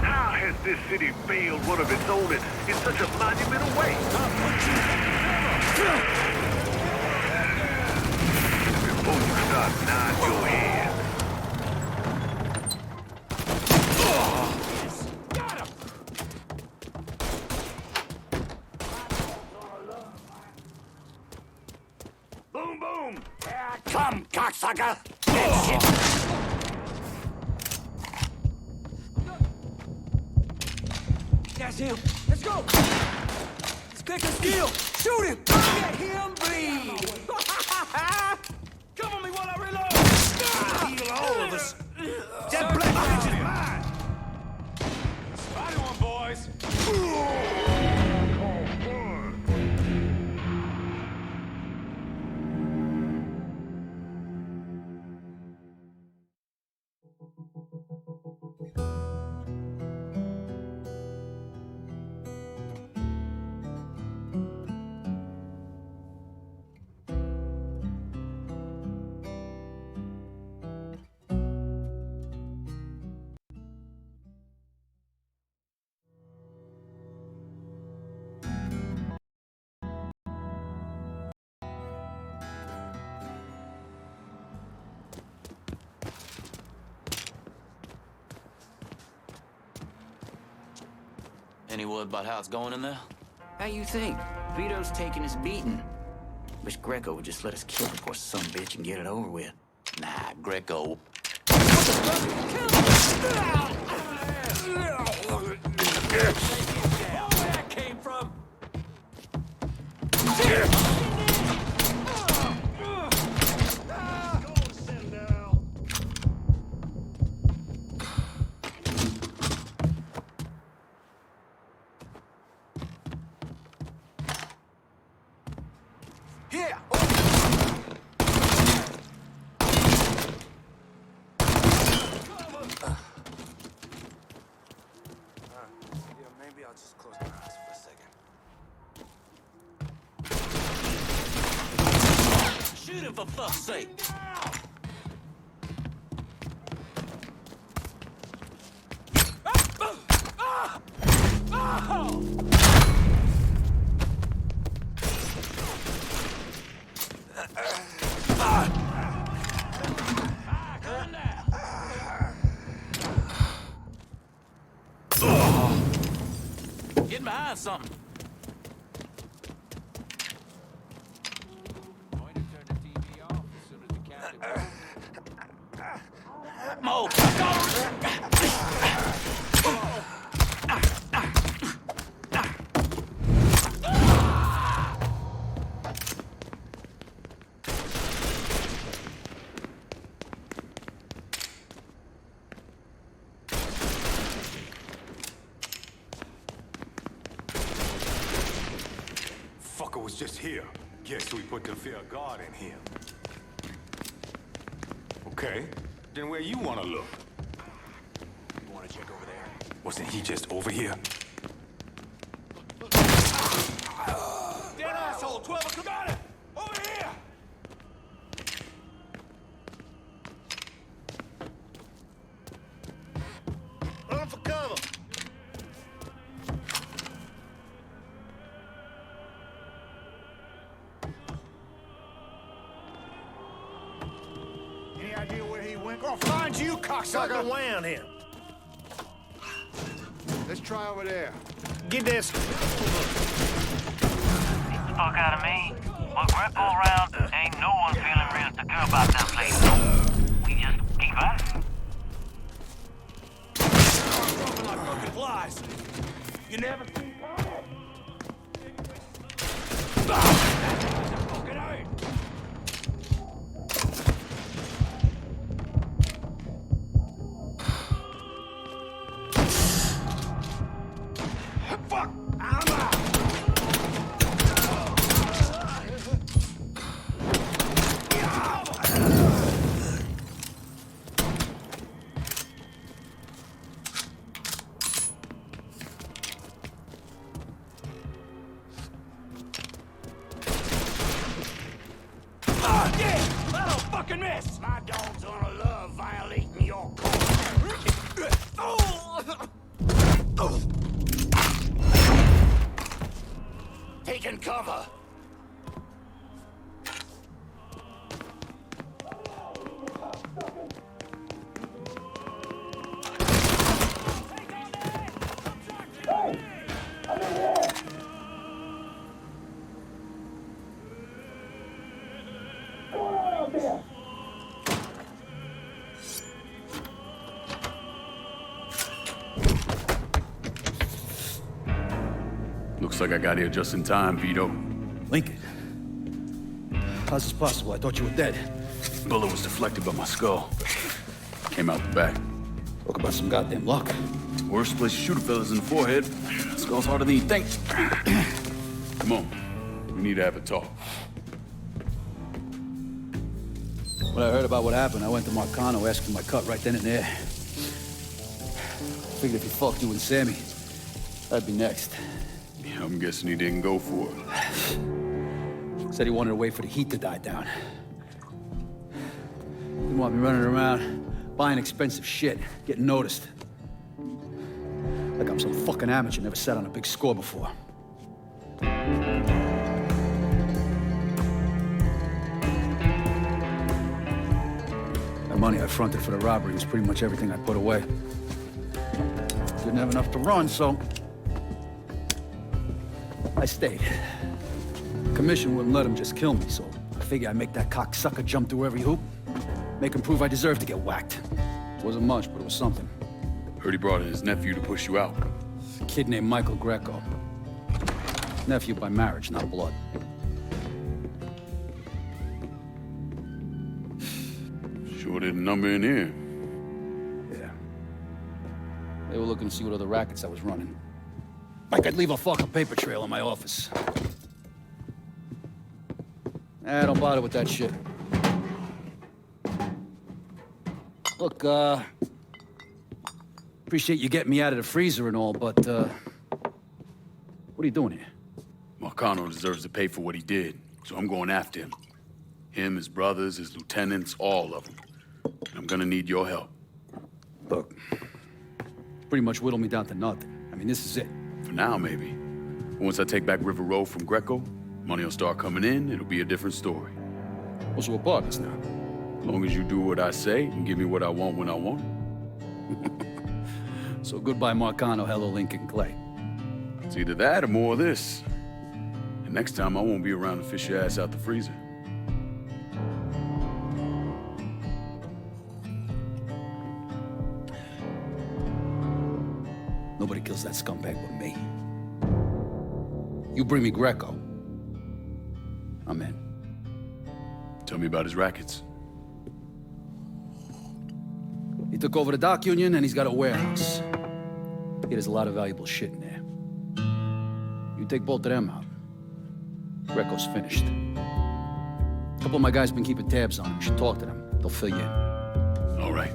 How has this city failed one of its own in such a monumental way? Before you start nodding your head. Come, cocksucker! That shit! That's him. Let's go. Let's click his skill. Shoot him. Let him bleed. Come on me while I reload! Heal all of us. That black bitch is mine! Spotted one, boys! Any word about how it's going in there? How you think? Vito's taking his beating. Wish Greco would just let us kill the poor sumbitch and get it over with. Nah, Greco. Where that came from? Here! Maybe I'll just close my eyes for a second. Shoot him for fuck's sake! Getting behind something. Going to turn the TV off as soon as the captain... Mo! Fucker was just here. Guess we put the fear of God in him. Okay, then where you want to look? You want to check over there? Wasn't he just over here? Dead asshole! 12 come got it! Over here! Run for cover! Any idea where he went? Gonna find you, cocksucker! Land him! Let's try over there. Get this! Fuck out of me. With Greco around, ain't no one feeling real secure about that place. We just keep at it. Dropping like fucking flies. You never see fucking A! Fuck! I'm out! Fucking miss! My dog's gonna love violating your code. Taking cover. like I got here just in time, Vito. Lincoln. How's this possible? I thought you were dead. Bullet was deflected by my skull. Came out the back. Talk about some goddamn luck. Worst place to shoot a fella's in the forehead. Skull's harder than you think. Come on. We need to have a talk. When I heard about what happened, I went to Marcano, asked for my cut right then and there. Figured if he fucked you and Sammy, I'd be next. Yeah, I'm guessing he didn't go for it. Said he wanted to wait for the heat to die down. Didn't want me running around, buying expensive shit, getting noticed. Like I'm some fucking amateur, never sat on a big score before. The money I fronted for the robbery was pretty much everything I put away. Didn't have enough to run, so I stayed. Commission wouldn't let him just kill me, so I figured I'd make that cocksucker jump through every hoop. Make him prove I deserve to get whacked. Wasn't much, but it was something. Heard he brought in his nephew to push you out. A kid named Michael Greco. Nephew by marriage, not blood. Sure didn't number in here. Yeah. They were looking to see what other rackets I was running. I could leave a fucking paper trail in my office. Don't bother with that shit. Look, appreciate you getting me out of the freezer and all, but, what are you doing here? Marcano deserves to pay for what he did, so I'm going after him. Him, his brothers, his lieutenants, all of them. And I'm gonna need your help. Look, pretty much whittled me down to nothing. I mean, this is it. For now, maybe. Once I take back River Road from Greco, money will start coming in, it'll be a different story. Also, we're partners now. As long as you do what I say and give me what I want when I want it. So goodbye, Marcano, hello, Lincoln Clay. It's either that or more of this. And next time, I won't be around to fish your ass out the freezer. Nobody kills that scumbag but me. You bring me Greco, I'm in. Tell me about his rackets. He took over the dock union and he's got a warehouse. There's a lot of valuable shit in there. You take both of them out, Greco's finished. A couple of my guys been keeping tabs on him. You should talk to them. They'll fill you in. All right.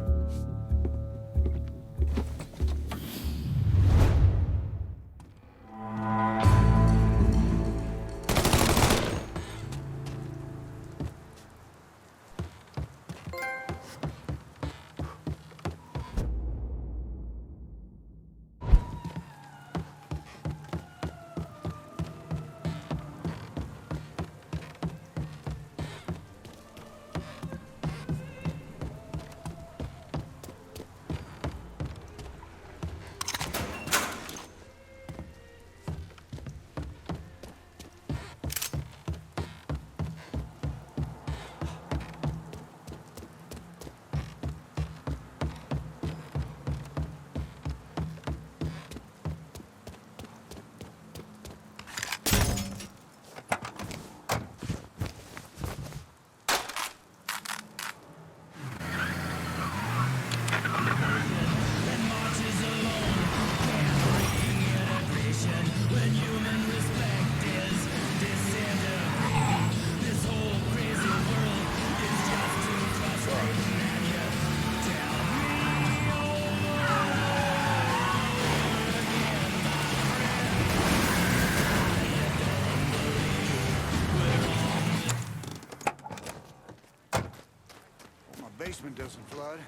Basement doesn't flood.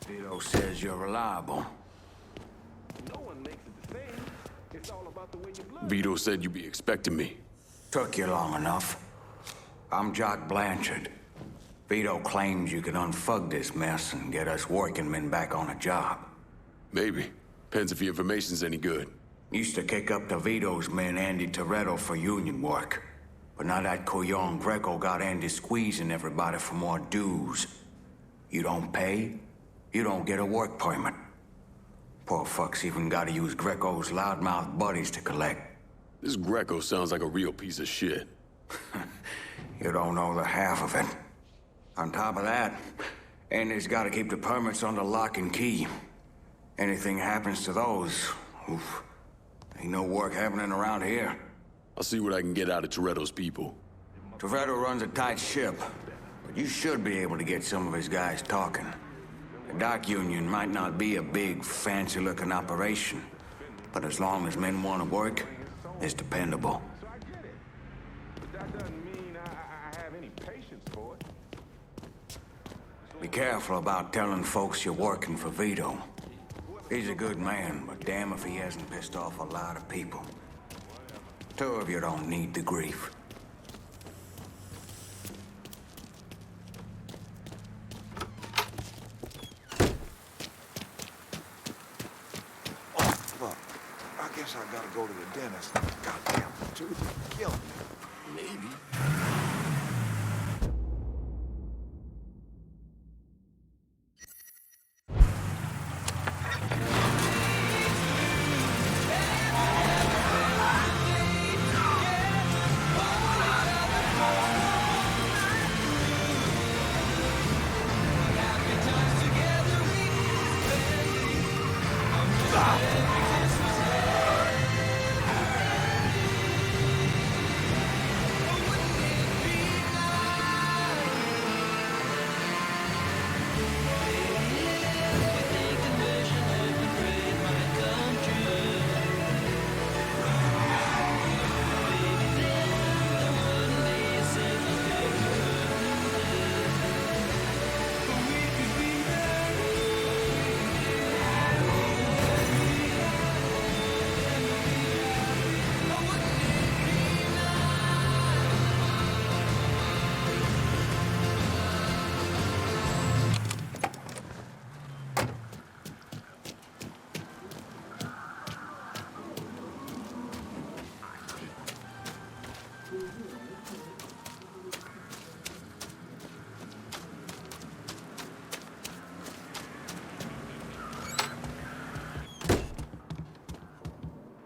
Vito says you're reliable. No one makes it the same. It's all about the way you blood. Vito said you'd be expecting me. Took you long enough. I'm Jock Blanchard. Vito claims you can unfug this mess and get us working men back on a job. Maybe. Depends if your information's any good. Used to kick up to Vito's men Andy Toretto for union work. But now that Couillon Greco got Andy squeezing everybody for more dues. You don't pay, you don't get a work permit. Poor fuck's even gotta use Greco's loudmouth buddies to collect. This Greco sounds like a real piece of shit. You don't know the half of it. On top of that, Andy's gotta keep the permits under lock and key. Anything happens to those, oof, ain't no work happening around here. I'll see what I can get out of Toretto's people. Toretto runs a tight ship, but you should be able to get some of his guys talking. The dock union might not be a big, fancy-looking operation, but as long as men want to work, it's dependable. Be careful about telling folks you're working for Vito. He's a good man, but damn if he hasn't pissed off a lot of people. Two of you don't need the grief. Oh, fuck. I guess I gotta go to the dentist. Goddamn, tooth is killing me. Maybe.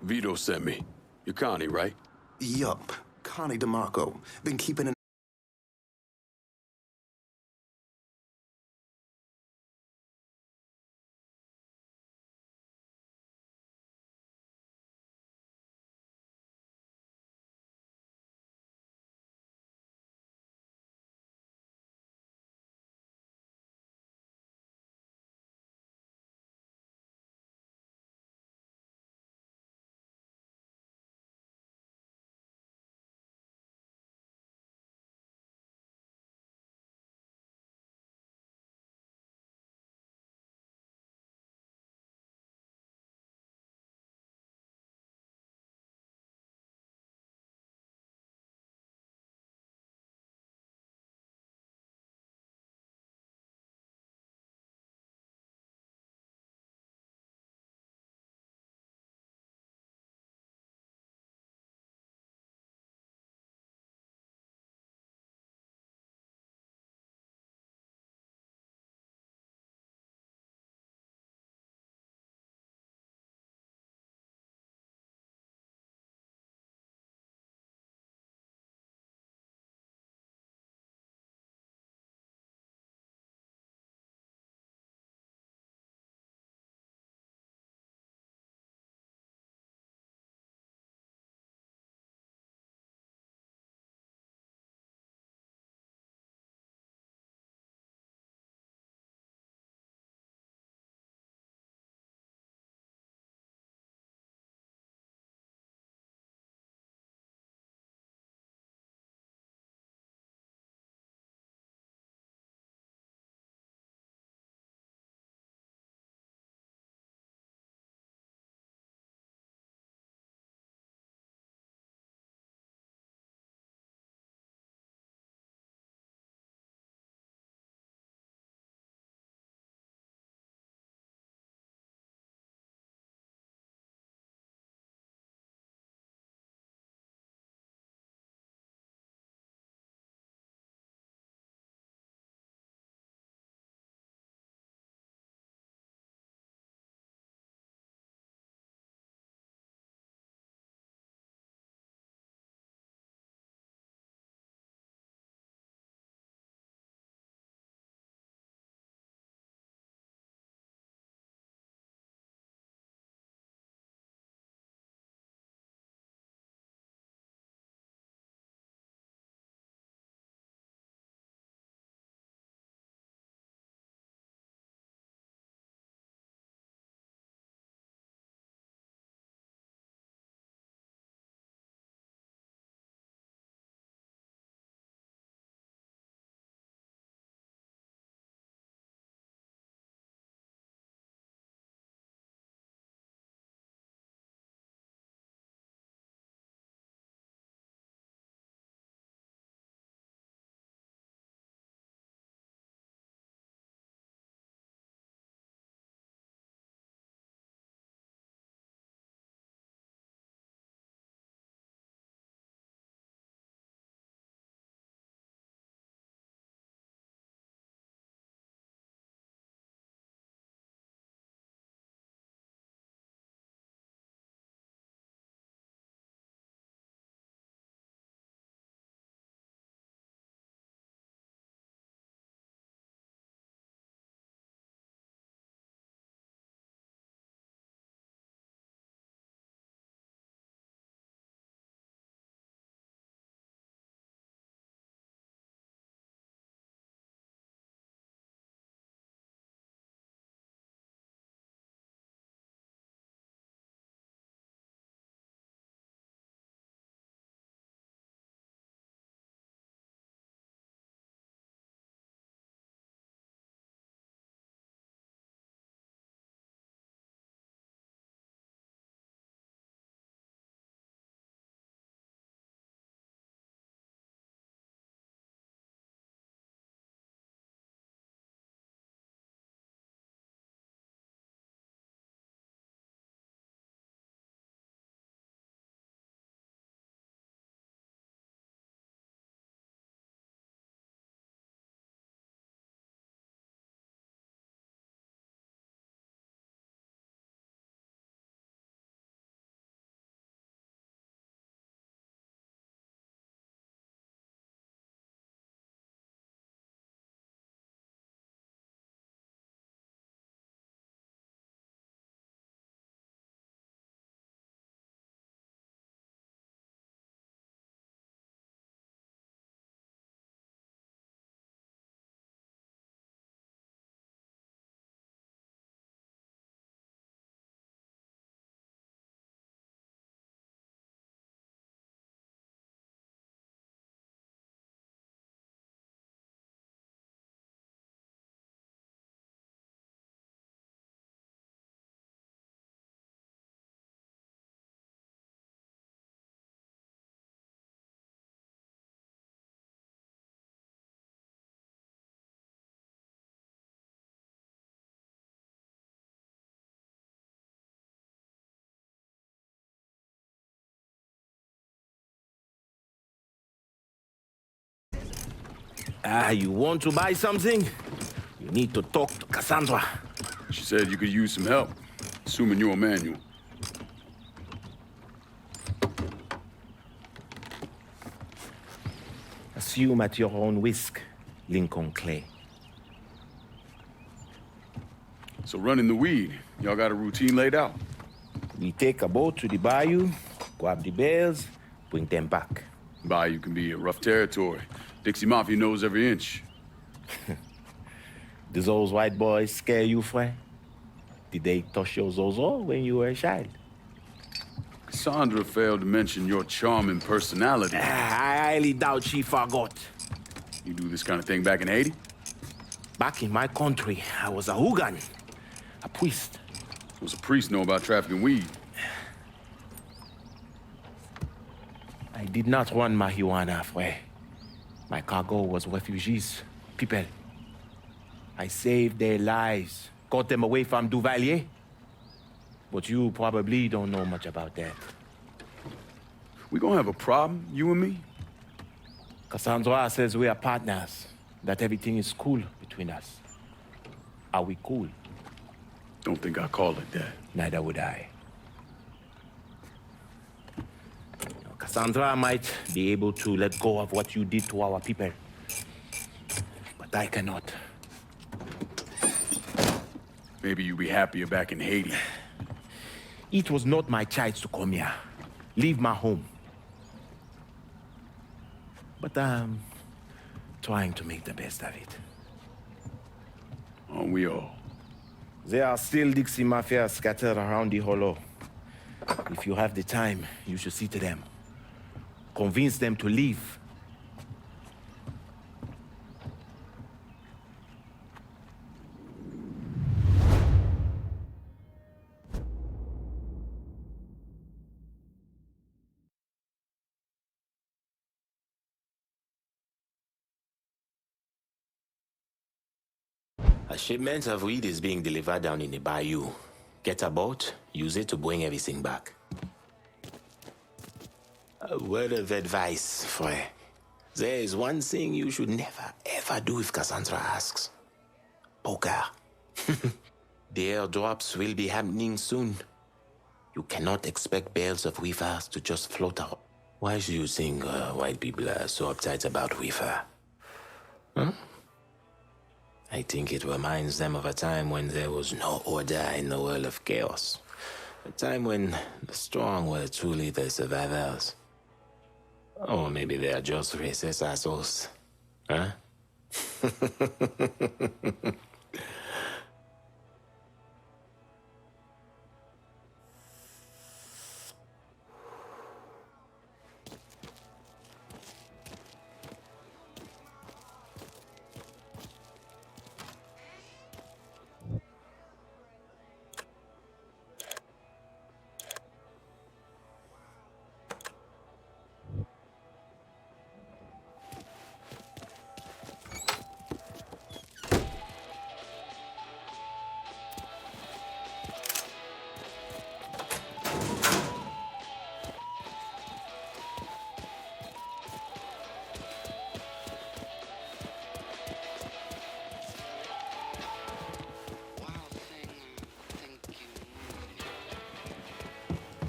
Vito sent me. You're Connie, right? Yup. Connie DeMarco. Been keeping an You want to buy something? You need to talk to Cassandra. She said you could use some help, assuming you're Emmanuel. Assume at your own risk, Lincoln Clay. So running the weed, y'all got a routine laid out? We take a boat to the bayou, grab the bales, bring them back. Bayou can be a rough territory. Dixie Mafia knows every inch. Do those white boys scare you, Fred? Did they touch your zozo when you were a child? Cassandra failed to mention your charming personality. I highly doubt she forgot. You do this kind of thing back in Haiti? Back in my country, I was a hooligan, a priest. What's a priest know about trafficking weed? I did not run marijuana, Fred. My cargo was refugees, people. I saved their lives, got them away from Duvalier. But you probably don't know much about that. We gonna have a problem, you and me? Cassandra says we are partners, that everything is cool between us. Are we cool? Don't think I call it that. Neither would I. Cassandra might be able to let go of what you did to our people. But I cannot. Maybe you'd be happier back in Haiti. It was not my choice to come here. Leave my home. But I'm trying to make the best of it. Aren't we all? There are still Dixie Mafia scattered around the hollow. If you have the time, you should see to them. Convince them to leave. A shipment of weed is being delivered down in the bayou. Get a boat, use it to bring everything back. A word of advice, Frey. There is one thing you should never, ever do if Cassandra asks. Poker. The airdrops will be happening soon. You cannot expect bales of weavers to just float out. Why do you think white people are so uptight about weaver? Huh? I think it reminds them of a time when there was no order in the world of chaos. A time when the strong were truly the survivors. Or maybe they are just racist assholes. Huh?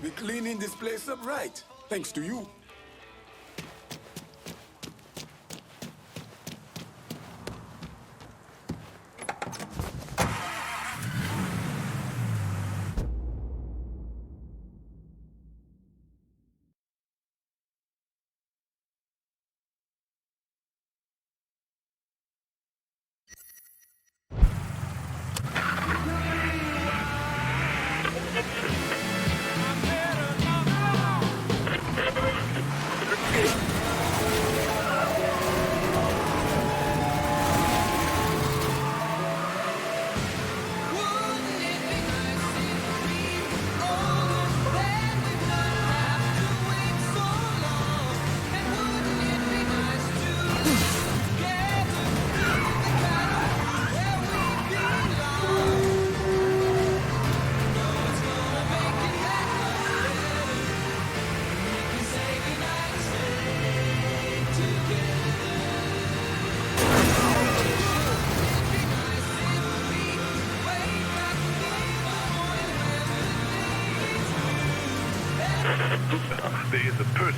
We're cleaning this place up right, thanks to you.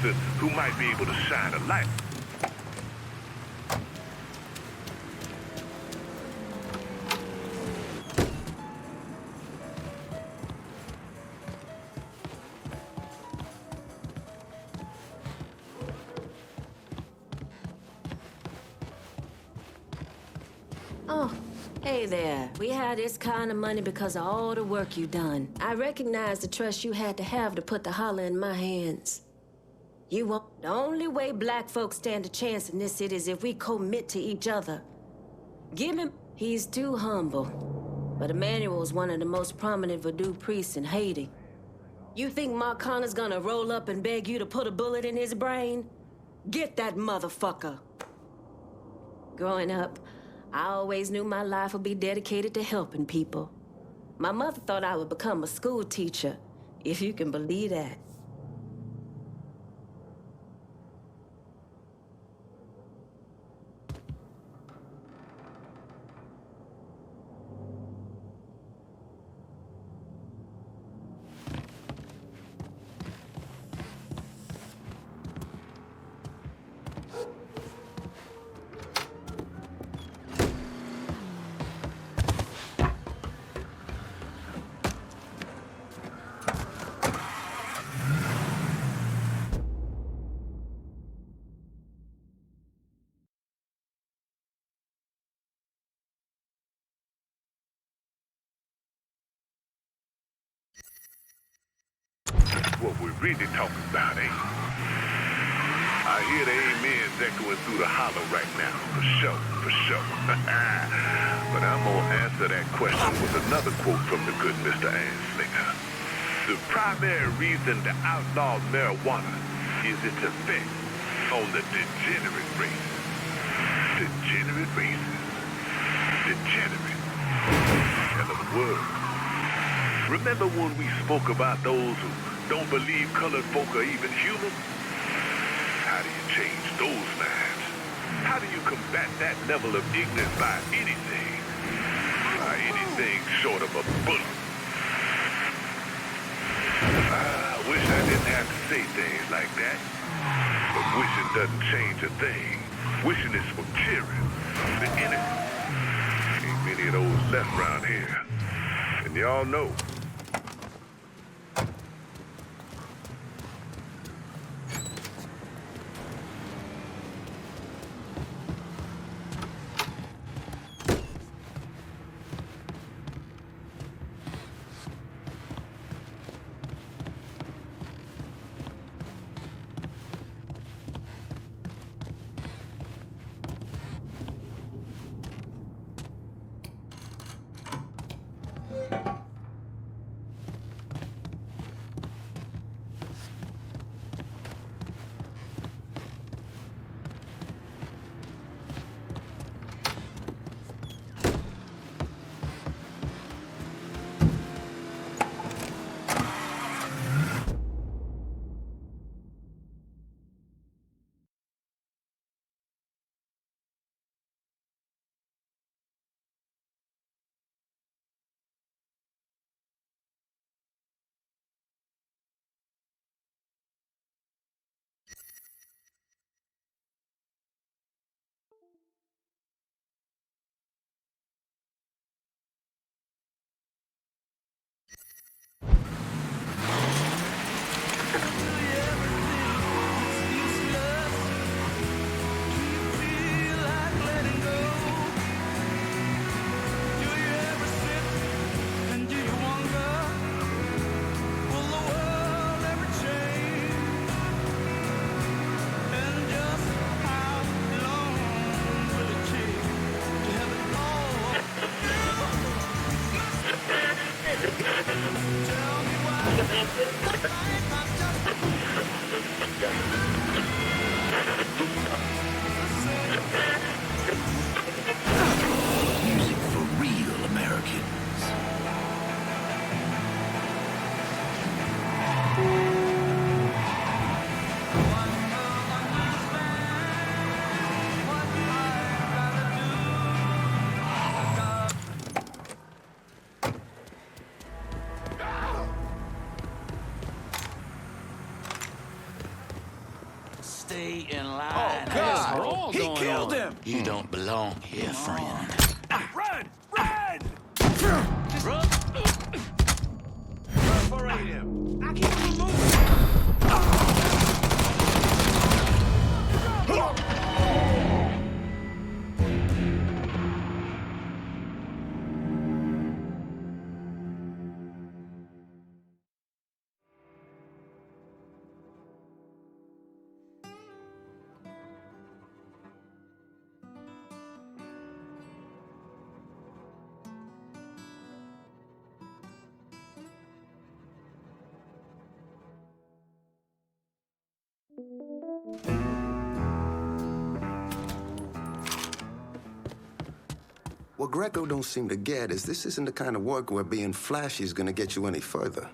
person who might be able to shine a light. Oh, hey there. We had this kind of money because of all the work you done. I recognize the trust you had to have to put the holler in my hands. You won't. The only way black folks stand a chance in this city is if we commit to each other. Give him. He's too humble. But Emmanuel's one of the most prominent voodoo priests in Haiti. You think Mark Connor's gonna roll up and beg you to put a bullet in his brain? Get that motherfucker. Growing up, I always knew my life would be dedicated to helping people. My mother thought I would become a school teacher, if you can believe that. What we're really talking about, ain't it? I hear the amens echoing through the hollow right now, for sure, for sure. But I'm gonna answer that question with another quote from the good Mr. Anslinger. The primary reason to outlaw marijuana is its effect on the degenerate race. Degenerate races. Degenerate. Hell of a word. Remember when we spoke about those who don't believe colored folk are even human? How do you change those minds? How do you combat that level of ignorance by anything? By anything short of a bullet. I wish I didn't have to say things like that. But wishing doesn't change a thing. Wishing is for cheering, the innocent. Ain't many of those left around here. And y'all know. all going on? He killed him! You don't belong here, friend. Run! Run! Perforate him. I can't move. What Greco don't seem to get is this isn't the kind of work where being flashy is gonna get you any further.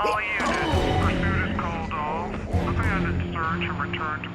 All units, pursuit is called off. Abandoned search and return to